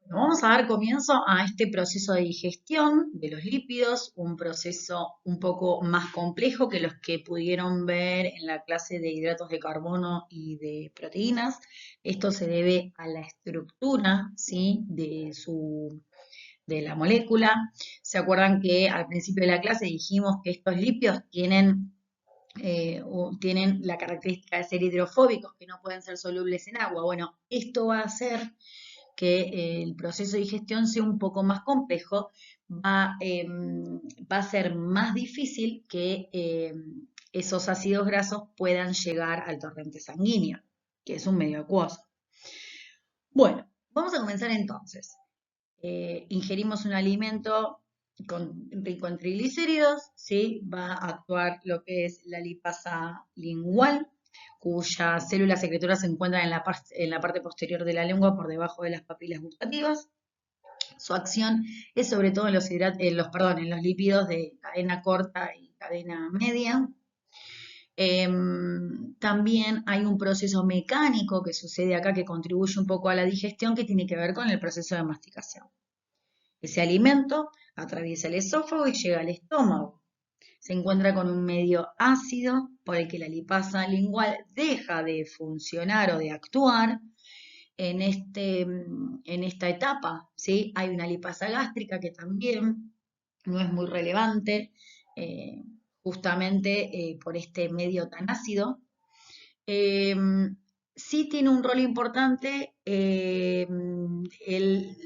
Bueno, vamos a dar comienzo a este proceso de digestión de los lípidos, un proceso un poco más complejo que los que pudieron ver en la clase de hidratos de carbono y de proteínas. Esto se debe a la estructura, ¿sí? de la molécula. ¿Se acuerdan que al principio de la clase dijimos que estos lípidos tienen la característica de ser hidrofóbicos, que no pueden ser solubles en agua? Bueno, esto va a hacer que el proceso de digestión sea un poco más complejo, va a ser más difícil que esos ácidos grasos puedan llegar al torrente sanguíneo, que es un medio acuoso. Bueno, vamos a comenzar entonces. Ingerimos un alimento rico en triglicéridos, ¿sí? Va a actuar lo que es la lipasa lingual, cuyas células secretoras se encuentran en la parte posterior de la lengua por debajo de las papilas gustativas. Su acción es sobre todo en los lípidos de cadena corta y cadena media. También hay un proceso mecánico que sucede acá que contribuye un poco a la digestión que tiene que ver con el proceso de masticación. Ese alimento atraviesa el esófago y llega al estómago. Se encuentra con un medio ácido por el que la lipasa lingual deja de funcionar o de actuar en esta etapa, ¿sí? Hay una lipasa gástrica que también no es muy relevante, eh, justamente por este medio tan ácido. Sí tiene un rol importante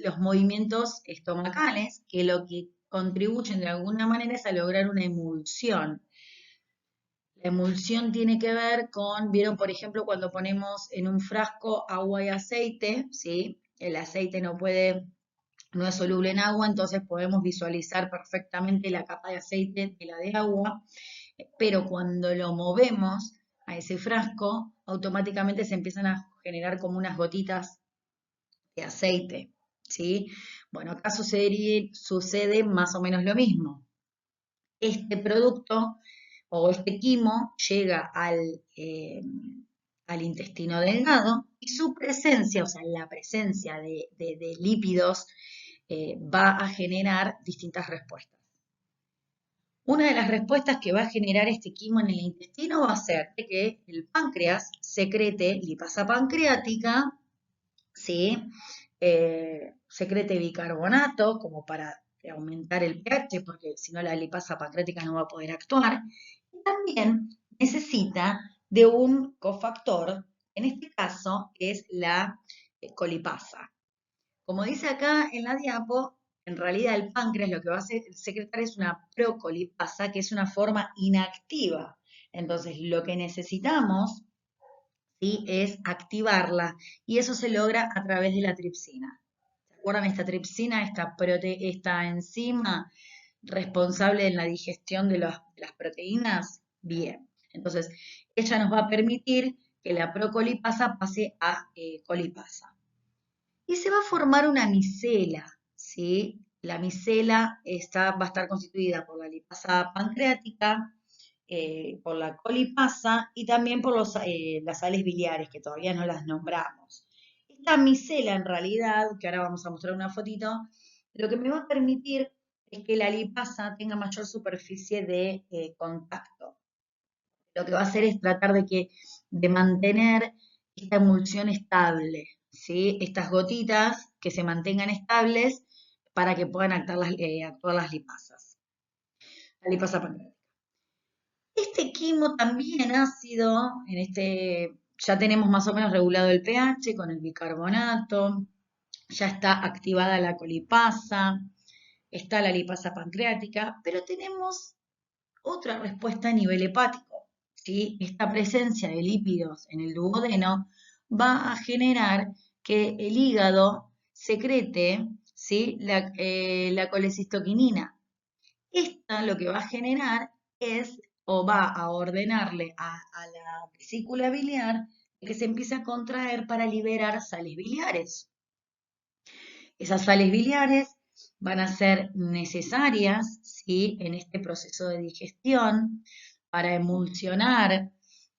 los movimientos estomacales, que lo que contribuyen de alguna manera es a lograr una emulsión. La emulsión tiene que ver con, vieron por ejemplo cuando ponemos en un frasco agua y aceite, ¿sí? El aceite no es soluble en agua, entonces podemos visualizar perfectamente la capa de aceite de la de agua, pero cuando lo movemos a ese frasco, automáticamente se empiezan a generar como unas gotitas de aceite, ¿sí? Bueno, acá sucede más o menos lo mismo. Este producto o este quimo llega al intestino delgado y su presencia, o sea, la presencia de lípidos, va a generar distintas respuestas. Una de las respuestas que va a generar este quimo en el intestino va a ser de que el páncreas secrete lipasa pancreática, ¿sí? Secrete bicarbonato como para aumentar el pH, porque si no la lipasa pancreática no va a poder actuar. Y también necesita de un cofactor, en este caso es la colipasa. Como dice acá en la diapo, en realidad el páncreas lo que va a secretar es una procolipasa, que es una forma inactiva. Entonces, lo que necesitamos, ¿sí?, es activarla, y eso se logra a través de la tripsina. ¿Se acuerdan esta tripsina, esta enzima responsable en la digestión de las proteínas? Bien, entonces ella nos va a permitir que la procolipasa pase a colipasa. Y se va a formar una micela, ¿sí? La micela va a estar constituida por la lipasa pancreática, por la colipasa y también por las sales biliares, que todavía no las nombramos. esta micela en realidad, que ahora vamos a mostrar una fotito, lo que me va a permitir es que la lipasa tenga mayor superficie de contacto. Lo que va a hacer es tratar de mantener esta emulsión estable, ¿sí? Estas gotitas que se mantengan estables para que puedan actuar las lipasas. La lipasa pancreática. Este quimo también ácido, ya tenemos más o menos regulado el pH con el bicarbonato, ya está activada la colipasa, está la lipasa pancreática, pero tenemos otra respuesta a nivel hepático, ¿sí? Esta presencia de lípidos en el duodeno va a generar que el hígado secrete, ¿sí? La colecistoquinina. Esta lo que va a generar es, o va a ordenarle a la vesícula biliar que se empiece a contraer para liberar sales biliares. Esas sales biliares van a ser necesarias, ¿sí? En este proceso de digestión para emulsionar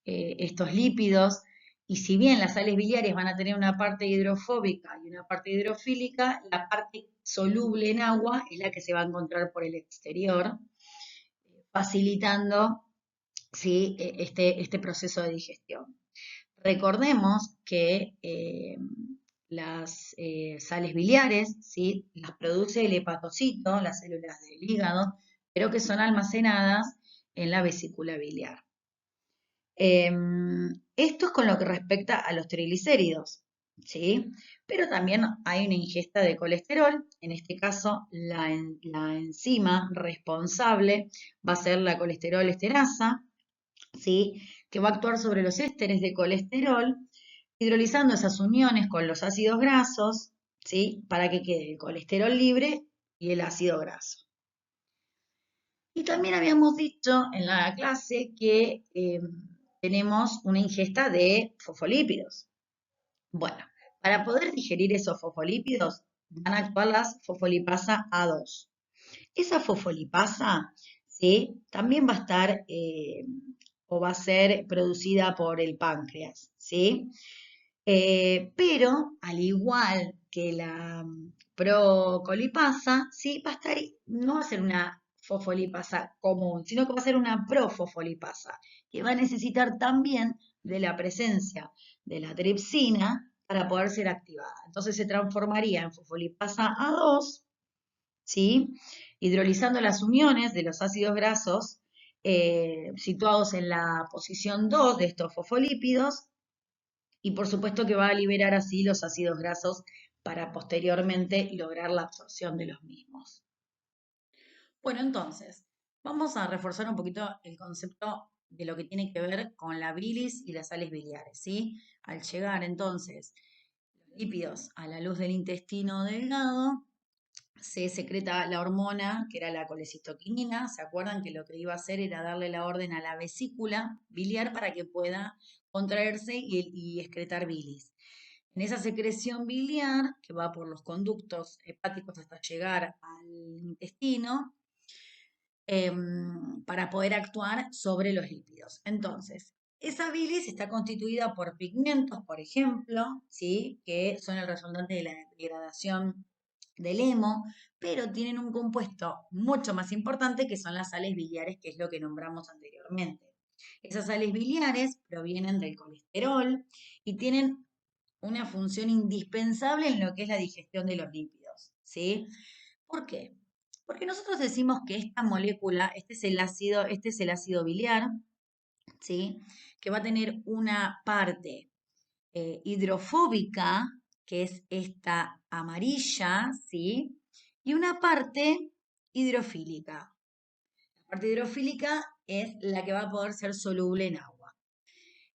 estos lípidos. Y si bien las sales biliares van a tener una parte hidrofóbica y una parte hidrofílica, la parte soluble en agua es la que se va a encontrar por el exterior, facilitando, ¿sí? Este proceso de digestión. Recordemos que las sales biliares, ¿sí? Las produce el hepatocito, las células del hígado, pero que son almacenadas en la vesícula biliar. Esto es con lo que respecta a los triglicéridos, ¿sí? Pero también hay una ingesta de colesterol, en este caso la enzima responsable va a ser la colesterol esterasa, ¿sí? Que va a actuar sobre los ésteres de colesterol, hidrolizando esas uniones con los ácidos grasos, ¿sí? Para que quede el colesterol libre y el ácido graso. Y también habíamos dicho en la clase que tenemos una ingesta de fosfolípidos. Bueno, para poder digerir esos fosfolípidos van a actuar las fosfolipasa A2. Esa fosfolipasa, ¿sí? También va a estar o va a ser producida por el páncreas, ¿sí? Pero al igual que la procolipasa, ¿sí? Va a estar, no va a ser una fosfolipasa común, sino que va a ser una profosfolipasa, que va a necesitar también de la presencia de la tripsina para poder ser activada. Entonces se transformaría en fosfolipasa A2, ¿sí? Hidrolizando las uniones de los ácidos grasos situados en la posición 2 de estos fosfolípidos, y por supuesto que va a liberar así los ácidos grasos para posteriormente lograr la absorción de los mismos. Bueno, entonces, vamos a reforzar un poquito el concepto de lo que tiene que ver con la bilis y las sales biliares, ¿sí? Al llegar entonces los lípidos a la luz del intestino delgado, se secreta la hormona, que era la colecistoquinina. ¿Se acuerdan que lo que iba a hacer era darle la orden a la vesícula biliar para que pueda contraerse y excretar bilis? En esa secreción biliar, que va por los conductos hepáticos hasta llegar al intestino, para poder actuar sobre los lípidos. Entonces, esa bilis está constituida por pigmentos, por ejemplo, ¿sí? Que son el resultante de la degradación del hemo, pero tienen un compuesto mucho más importante que son las sales biliares, que es lo que nombramos anteriormente. Esas sales biliares provienen del colesterol y tienen una función indispensable en lo que es la digestión de los lípidos, ¿sí? ¿Por qué? Porque nosotros decimos que esta molécula, este es el ácido biliar, ¿sí? Que va a tener una parte hidrofóbica, que es esta amarilla, ¿sí? Y una parte hidrofílica. La parte hidrofílica es la que va a poder ser soluble en agua.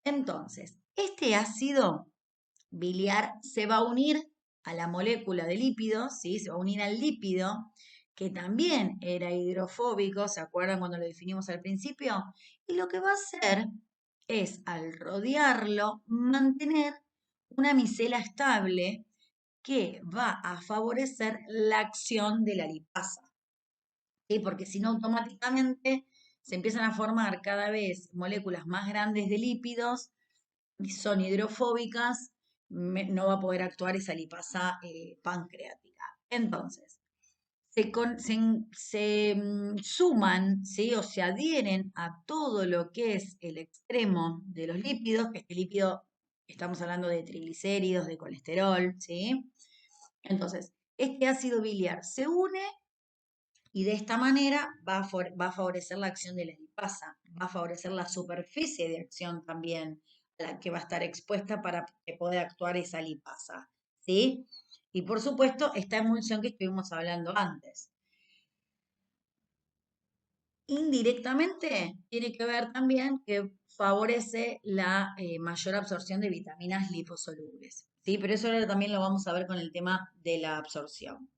Entonces, este ácido biliar se va a unir a la molécula de lípidos, ¿sí? Se va a unir al lípido, que también era hidrofóbico, ¿se acuerdan cuando lo definimos al principio? Y lo que va a hacer es, al rodearlo, mantener una micela estable que va a favorecer la acción de la lipasa, ¿sí? Porque si no, automáticamente se empiezan a formar cada vez moléculas más grandes de lípidos, son hidrofóbicas no va a poder actuar esa lipasa pancreática. Entonces, suman, ¿sí? O se adhieren a todo lo que es el extremo de los lípidos, que este lípido, estamos hablando de triglicéridos, de colesterol, ¿sí? Entonces, este ácido biliar se une y de esta manera va a favorecer la acción de la lipasa, va a favorecer la superficie de acción también, a la que va a estar expuesta para que pueda actuar esa lipasa, ¿sí? Y por supuesto, esta emulsión que estuvimos hablando antes. Indirectamente tiene que ver también que favorece la mayor absorción de vitaminas liposolubles, ¿sí? Pero eso ahora también lo vamos a ver con el tema de la absorción.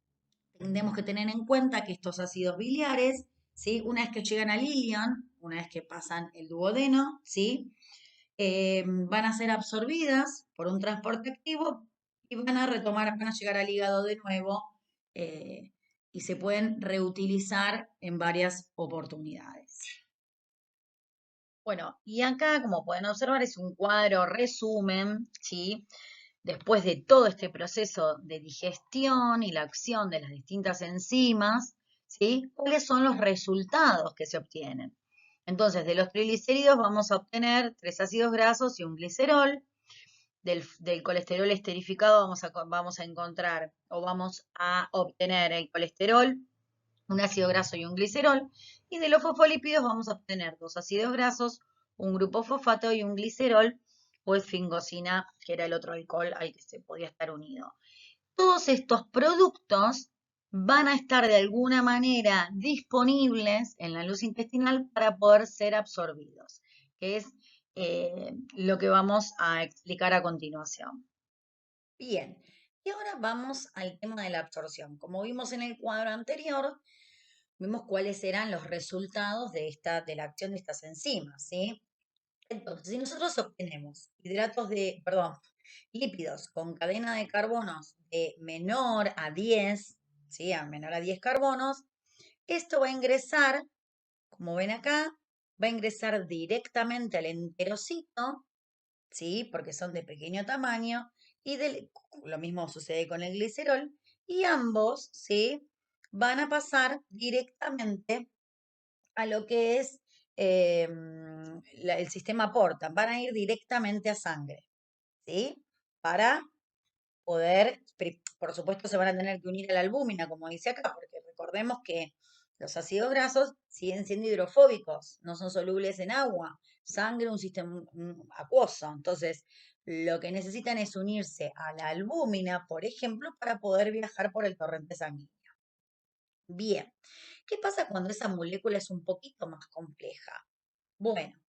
Tenemos que tener en cuenta que estos ácidos biliares, ¿sí? Una vez que llegan al ilion, una vez que pasan el duodeno, ¿sí? Van a ser absorbidas por un transporte activo y van a llegar al hígado de nuevo eh, y se pueden reutilizar en varias oportunidades. Bueno, y acá, como pueden observar, es un cuadro resumen, ¿sí? Después de todo este proceso de digestión y la acción de las distintas enzimas, ¿sí? ¿Cuáles son los resultados que se obtienen? Entonces, de los triglicéridos vamos a obtener 3 ácidos grasos y un glicerol. Del colesterol esterificado vamos a encontrar o vamos a obtener el colesterol, un ácido graso y un glicerol. Y de los fosfolípidos vamos a obtener 2 ácidos grasos, un grupo fosfato y un glicerol o esfingosina, que era el otro alcohol al que se podía estar unido. Todos estos productos van a estar de alguna manera disponibles en la luz intestinal para poder ser absorbidos, que es lo que vamos a explicar a continuación. Bien, y ahora vamos al tema de la absorción. Como vimos en el cuadro anterior, vimos cuáles eran los resultados de la acción de estas enzimas, ¿sí? Entonces, si nosotros obtenemos lípidos con cadena de carbonos de menor a 10, ¿sí? A menor a 10 carbonos, esto va a ingresar, como ven acá, va a ingresar directamente al enterocito, ¿sí? Porque son de pequeño tamaño, y lo mismo sucede con el glicerol, y ambos, ¿sí? Van a pasar directamente a lo que es el sistema porta, van a ir directamente a sangre, ¿sí? Para poder, por supuesto se van a tener que unir a la albúmina, como dice acá, porque recordemos que los ácidos grasos siguen siendo hidrofóbicos, no son solubles en agua, sangre un sistema acuoso, entonces lo que necesitan es unirse a la albúmina, por ejemplo, para poder viajar por el torrente sanguíneo. Bien, ¿qué pasa cuando esa molécula es un poquito más compleja? Bueno,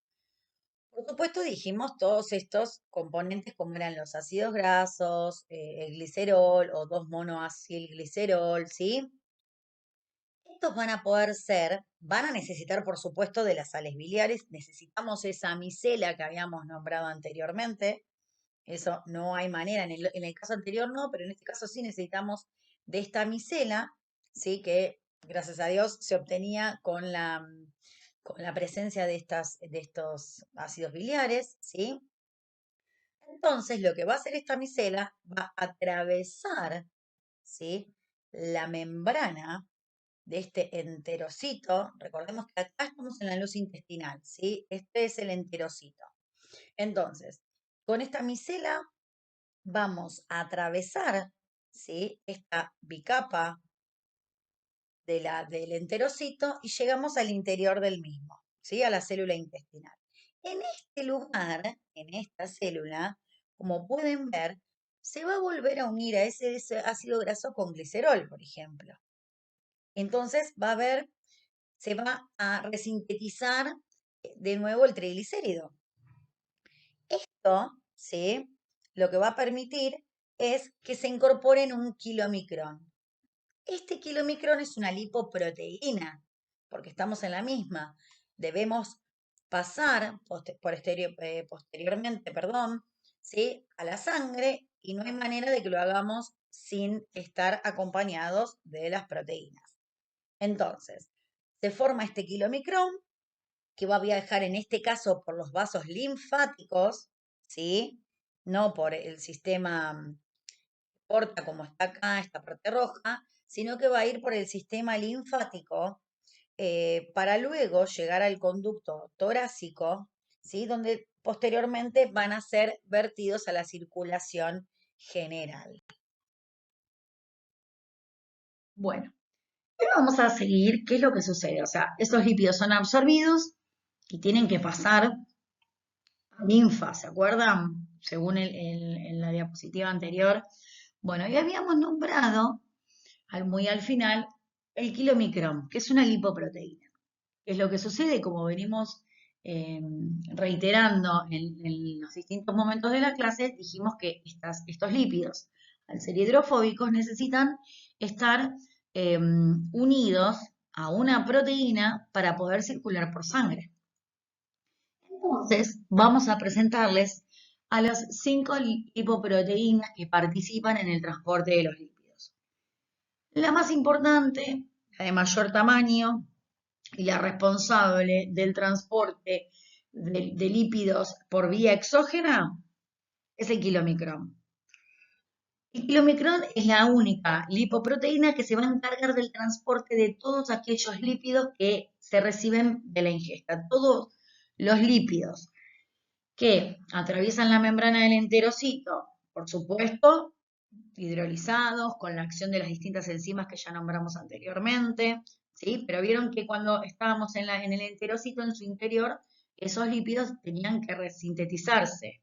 por supuesto dijimos todos estos componentes como eran los ácidos grasos, el glicerol o 2-monoacilglicerol, ¿sí? Estos van a necesitar por supuesto de las sales biliares, necesitamos esa micela que habíamos nombrado anteriormente, eso no hay manera, en el caso anterior no, pero en este caso sí necesitamos de esta micela, ¿sí? Que gracias a Dios se obtenía con la presencia de estos ácidos biliares, ¿sí? Entonces, lo que va a hacer esta micela va a atravesar, ¿sí? La membrana de este enterocito. Recordemos que acá estamos en la luz intestinal, ¿sí? Este es el enterocito. Entonces, con esta micela vamos a atravesar, ¿sí? Esta bicapa del enterocito y llegamos al interior del mismo, ¿sí? A la célula intestinal. En este lugar, en esta célula, como pueden ver, se va a volver a unir a ese ácido graso con glicerol, por ejemplo. Entonces se va a resintetizar de nuevo el triglicérido. Esto, ¿sí? Lo que va a permitir es que se incorporen un kilomicrón. Este kilomicrón es una lipoproteína, porque estamos en la misma. Debemos pasar posteriormente, ¿sí? A la sangre y no hay manera de que lo hagamos sin estar acompañados de las proteínas. Entonces, se forma este kilomicrón que va a viajar en este caso por los vasos linfáticos, ¿sí? no por el sistema porta como está acá, esta parte roja, sino que va a ir por el sistema linfático para luego llegar al conducto torácico, ¿sí? Donde posteriormente van a ser vertidos a la circulación general. Bueno, pero vamos a seguir qué es lo que sucede. O sea, estos lípidos son absorbidos y tienen que pasar a linfa, ¿se acuerdan? Según en la diapositiva anterior. Bueno, y habíamos nombrado muy al final el kilomicrón, que es una lipoproteína. Es lo que sucede, como venimos reiterando en los distintos momentos de la clase, dijimos que estos lípidos, al ser hidrofóbicos, necesitan estar unidos a una proteína para poder circular por sangre. Entonces, vamos a presentarles a las 5 lipoproteínas que participan en el transporte de los lípidos. La más importante, la de mayor tamaño, y la responsable del transporte de lípidos por vía exógena es el kilomicrón. El kilomicrón es la única lipoproteína que se va a encargar del transporte de todos aquellos lípidos que se reciben de la ingesta. Todos los lípidos que atraviesan la membrana del enterocito, por supuesto, hidrolizados con la acción de las distintas enzimas que ya nombramos anteriormente, ¿sí? Pero vieron que cuando estábamos en el enterocito, en su interior, esos lípidos tenían que resintetizarse.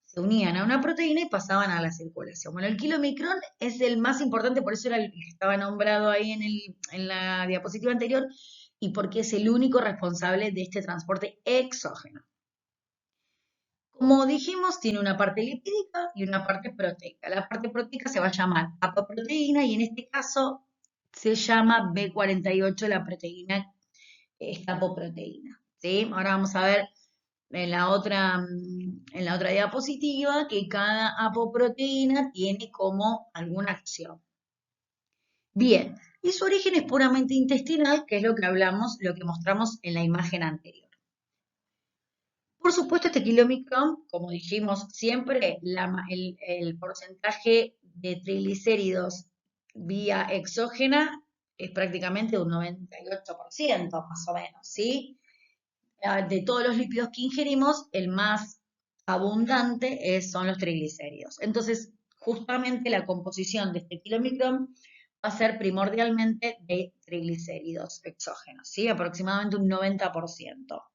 Se unían a una proteína y pasaban a la circulación. Bueno, el kilomicrón es el más importante, por eso era el que estaba nombrado ahí en la diapositiva anterior, y porque es el único responsable de este transporte exógeno. Como dijimos, tiene una parte lipídica y una parte proteica. La parte proteica se va a llamar apoproteína y en este caso se llama B48 la proteína, esta apoproteína. ¿Sí? Ahora vamos a ver en la otra diapositiva que cada apoproteína tiene como alguna acción. Bien, y su origen es puramente intestinal, que es lo que hablamos, lo que mostramos en la imagen anterior. Por supuesto, este kilomicrón, como dijimos siempre, el porcentaje de triglicéridos vía exógena es prácticamente un 98%, más o menos, ¿sí? De todos los lípidos que ingerimos, el más abundante son los triglicéridos. Entonces, justamente la composición de este kilomicrón va a ser primordialmente de triglicéridos exógenos, ¿sí? Aproximadamente un 90%. Va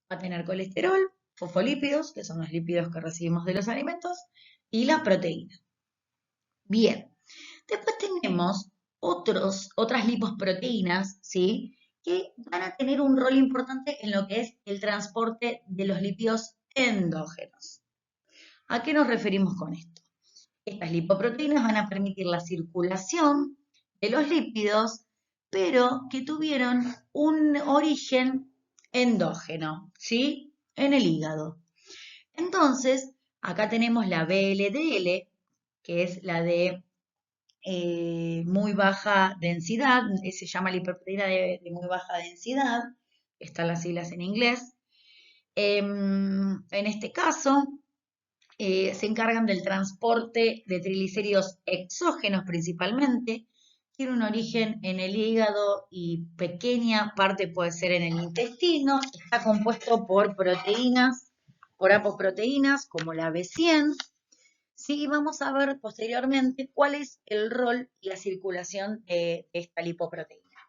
a tener colesterol, fosfolípidos, que son los lípidos que recibimos de los alimentos, y las proteínas. Bien, después tenemos otras liposproteínas, ¿sí? Que van a tener un rol importante en lo que es el transporte de los lípidos endógenos. ¿A qué nos referimos con esto? Estas lipoproteínas van a permitir la circulación de los lípidos, pero que tuvieron un origen endógeno, ¿sí? En el hígado. Entonces, acá tenemos la BLDL, que es la de muy baja densidad, se llama lipoproteína de muy baja densidad, están las siglas en inglés. En este caso, se encargan del transporte de triglicéridos exógenos principalmente, tiene un origen en el hígado y pequeña parte puede ser en el intestino, está compuesto por proteínas, por apoproteínas como la B100. Sí, vamos a ver posteriormente cuál es el rol y la circulación de esta lipoproteína.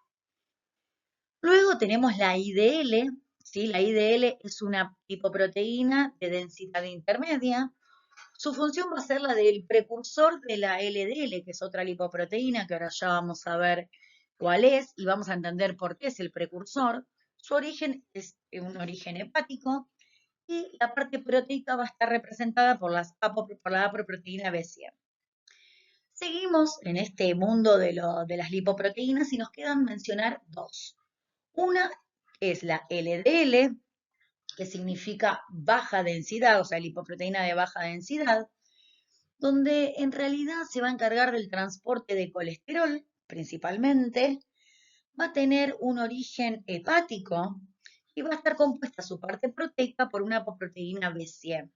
Luego tenemos la IDL, ¿sí? La IDL es una lipoproteína de densidad intermedia. Su función va a ser la del precursor de la LDL, que es otra lipoproteína, que ahora ya vamos a ver cuál es y vamos a entender por qué es el precursor. Su origen es un origen hepático y la parte proteica va a estar representada por la apoproteína B100. Seguimos en este mundo de las lipoproteínas y nos quedan mencionar dos. Una es la LDL, que significa baja densidad, o sea, lipoproteína de baja densidad, donde en realidad se va a encargar del transporte de colesterol, principalmente, va a tener un origen hepático y va a estar compuesta su parte proteica por una apoproteína B100.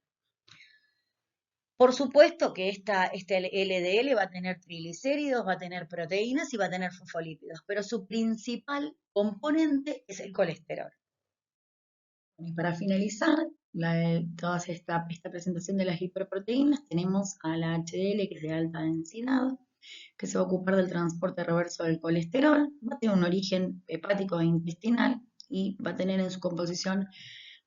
Por supuesto que este LDL va a tener triglicéridos, va a tener proteínas y va a tener fosfolípidos, pero su principal componente es el colesterol. Y para finalizar toda esta presentación de las hiperproteínas, tenemos a la HDL, que es de alta densidad, que se va a ocupar del transporte reverso del colesterol, va a tener un origen hepático e intestinal y va a tener en su composición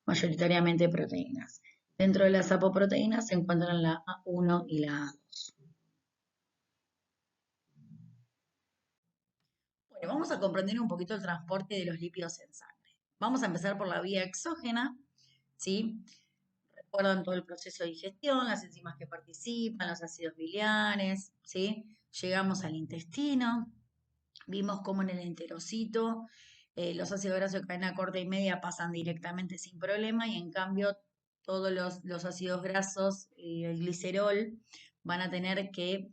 mayoritariamente proteínas. Dentro de las apoproteínas se encuentran la A1 y la A2. Bueno, vamos a comprender un poquito el transporte de los lípidos en sangre. Vamos a empezar por la vía exógena, ¿sí? Recuerdan todo el proceso de digestión, las enzimas que participan, los ácidos biliares, ¿sí? Llegamos al intestino, vimos cómo en el enterocito los ácidos grasos de cadena corta y media pasan directamente sin problema y en cambio todos los ácidos grasos y el glicerol van a tener que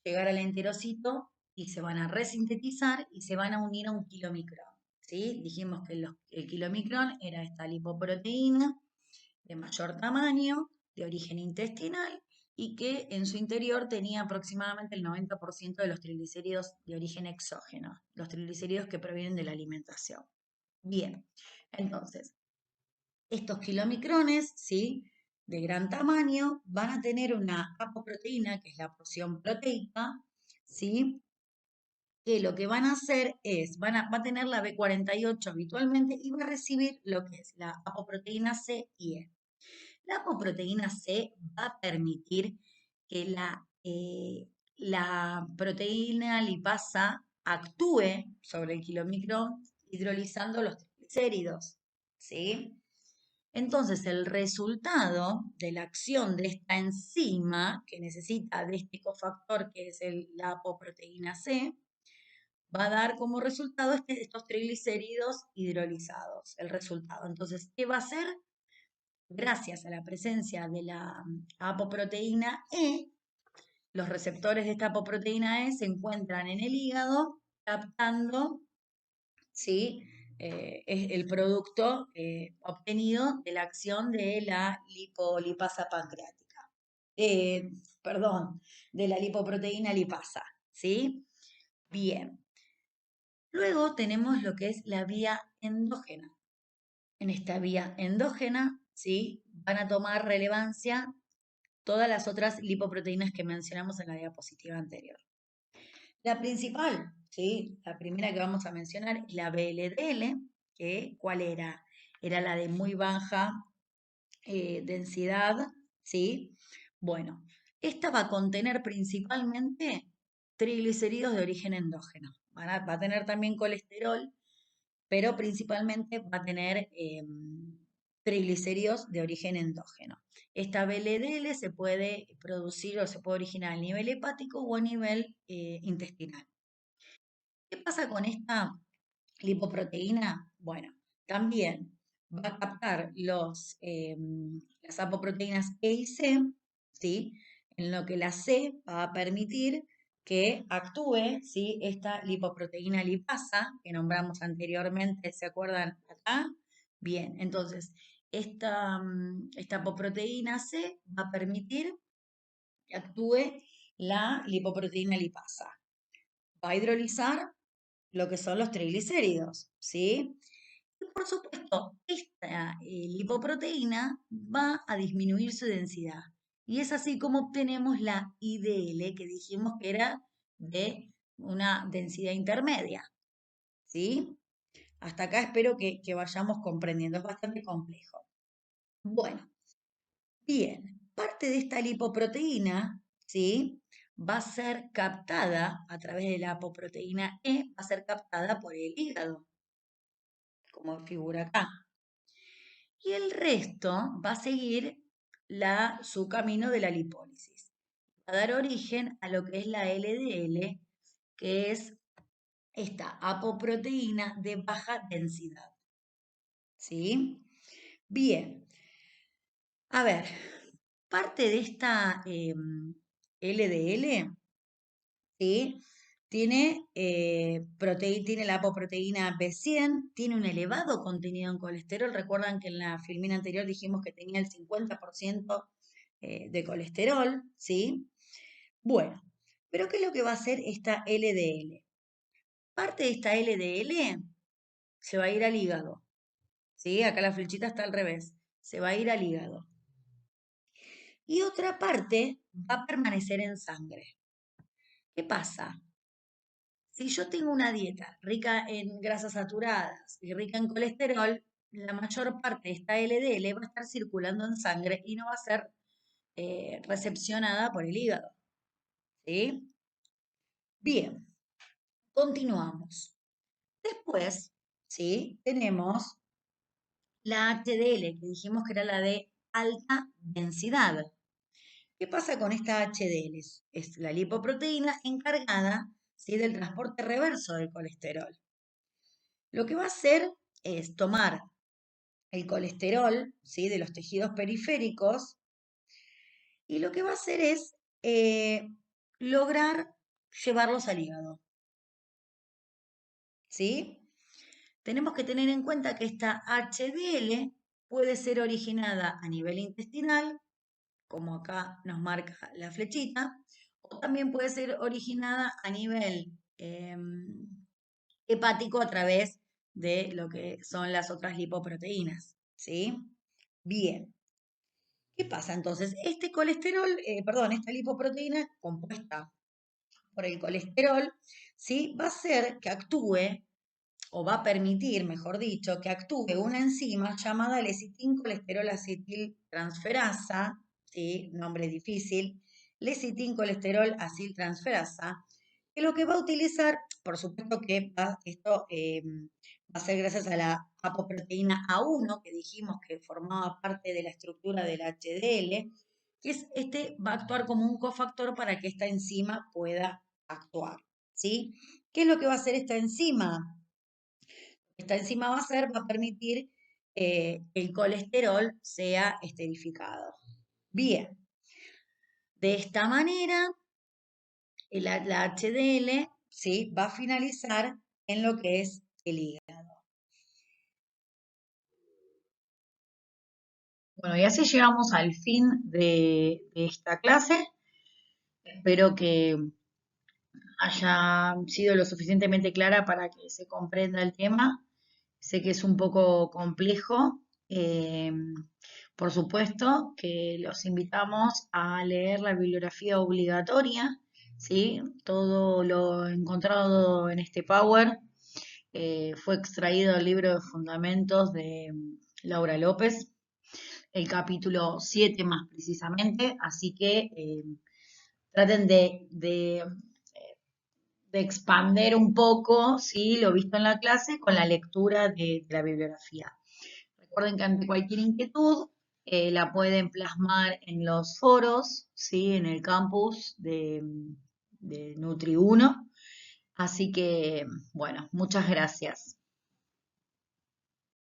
llegar al enterocito y se van a resintetizar y se van a unir a un kilomicrón. ¿Sí? Dijimos que el kilomicrón era esta lipoproteína de mayor tamaño, de origen intestinal, y que en su interior tenía aproximadamente el 90% de los triglicéridos de origen exógeno, los triglicéridos que provienen de la alimentación. Bien, entonces, estos kilomicrones, ¿sí? De gran tamaño, van a tener una apoproteína, que es la porción proteica, ¿sí? Que lo que van a hacer es, va a tener la B48 habitualmente y va a recibir lo que es la apoproteína C y E. La apoproteína C va a permitir que la proteína lipasa actúe sobre el kilomicrón hidrolizando los triglicéridos, ¿sí? Entonces, el resultado de la acción de esta enzima, que necesita de este cofactor que es la apoproteína C, va a dar como resultado estos triglicéridos hidrolizados, el resultado. Entonces, ¿qué va a hacer? Gracias a la presencia de la apoproteína E, los receptores de esta apoproteína E se encuentran en el hígado captando, ¿sí? Es el producto obtenido de la acción de la lipolipasa pancreática. Perdón, de la lipoproteína lipasa, ¿sí? Bien. Luego tenemos lo que es la vía endógena. En esta vía endógena, ¿sí? Van a tomar relevancia todas las otras lipoproteínas que mencionamos en la diapositiva anterior. La principal, ¿sí? La primera que vamos a mencionar es la VLDL, que ¿cuál era? Era la de muy baja densidad, ¿sí? Bueno, esta va a contener principalmente triglicéridos de origen endógeno. Va a tener también colesterol, pero principalmente va a tener triglicéridos de origen endógeno. Esta VLDL se puede producir o se puede originar a nivel hepático o a nivel intestinal. ¿Qué pasa con esta lipoproteína? Bueno, también va a captar las apoproteínas E y C, ¿sí? En lo que la C va a permitir que actúe, ¿sí? Esta lipoproteína lipasa que nombramos anteriormente, ¿se acuerdan acá? Bien, entonces, esta apoproteína C va a permitir que actúe la lipoproteína lipasa. Va a hidrolizar lo que son los triglicéridos, ¿sí? Y por supuesto, esta lipoproteína va a disminuir su densidad. Y es así como obtenemos la IDL, que dijimos que era de una densidad intermedia, ¿sí? Hasta acá espero que vayamos comprendiendo, es bastante complejo. Bueno, bien, parte de esta lipoproteína, ¿sí? Va a ser captada a través de la apoproteína E, va a ser captada por el hígado, como figura acá. Y el resto va a seguir su camino de la lipólisis. Va a dar origen a lo que es la LDL, que es esta apoproteína de baja densidad. ¿Sí? Bien, a ver, parte de esta LDL, ¿sí? Tiene la apoproteína B100, tiene un elevado contenido en colesterol. Recuerdan que en la filmina anterior dijimos que tenía el 50% de colesterol, ¿sí? Bueno, pero ¿qué es lo que va a hacer esta LDL? Parte de esta LDL se va a ir al hígado, ¿sí? Acá la flechita está al revés, se va a ir al hígado. Y otra parte va a permanecer en sangre. ¿Qué pasa? Si yo tengo una dieta rica en grasas saturadas y rica en colesterol, la mayor parte de esta LDL va a estar circulando en sangre y no va a ser recepcionada por el hígado. ¿Sí? Bien, continuamos. Después, ¿sí? Tenemos la HDL, que dijimos que era la de alta densidad. ¿Qué pasa con esta HDL? Es la lipoproteína encargada, ¿sí?, del transporte reverso del colesterol. Lo que va a hacer es tomar el colesterol, ¿sí?, de los tejidos periféricos y lo que va a hacer es lograr llevarlos al hígado. ¿Sí? Tenemos que tener en cuenta que esta HDL puede ser originada a nivel intestinal, como acá nos marca la flechita, o también puede ser originada a nivel hepático a través de lo que son las otras lipoproteínas, ¿sí? Bien. ¿Qué pasa entonces? Este colesterol, esta lipoproteína compuesta por el colesterol, ¿sí?, va a hacer que actúe, o va a permitir, mejor dicho, que actúe una enzima llamada lecitin-colesterol acetiltransferasa, ¿sí?, nombre difícil, lecitin-colesterol acetiltransferasa, que lo que va a utilizar, por supuesto que esto va a ser gracias a la apoproteína A1, que dijimos que formaba parte de la estructura del HDL, que va a actuar como un cofactor para que esta enzima pueda actuar, ¿sí? ¿Qué es lo que va a hacer esta enzima? Esta enzima va a permitir que el colesterol sea esterificado. Bien, de esta manera la HDL, ¿sí?, va a finalizar en lo que es el hígado. Bueno, y así llegamos al fin de esta clase. Espero que haya sido lo suficientemente clara para que se comprenda el tema. Sé que es un poco complejo. Por supuesto que los invitamos a leer la bibliografía obligatoria, ¿sí? Todo lo encontrado en este Power fue extraído del libro de Fundamentos de Laura López, el capítulo 7 más precisamente, así que traten de expander un poco, ¿sí?, lo visto en la clase con la lectura de la bibliografía. Recuerden que ante cualquier inquietud la pueden plasmar en los foros, ¿sí?, en el campus de Nutri 1. Así que, bueno, muchas gracias.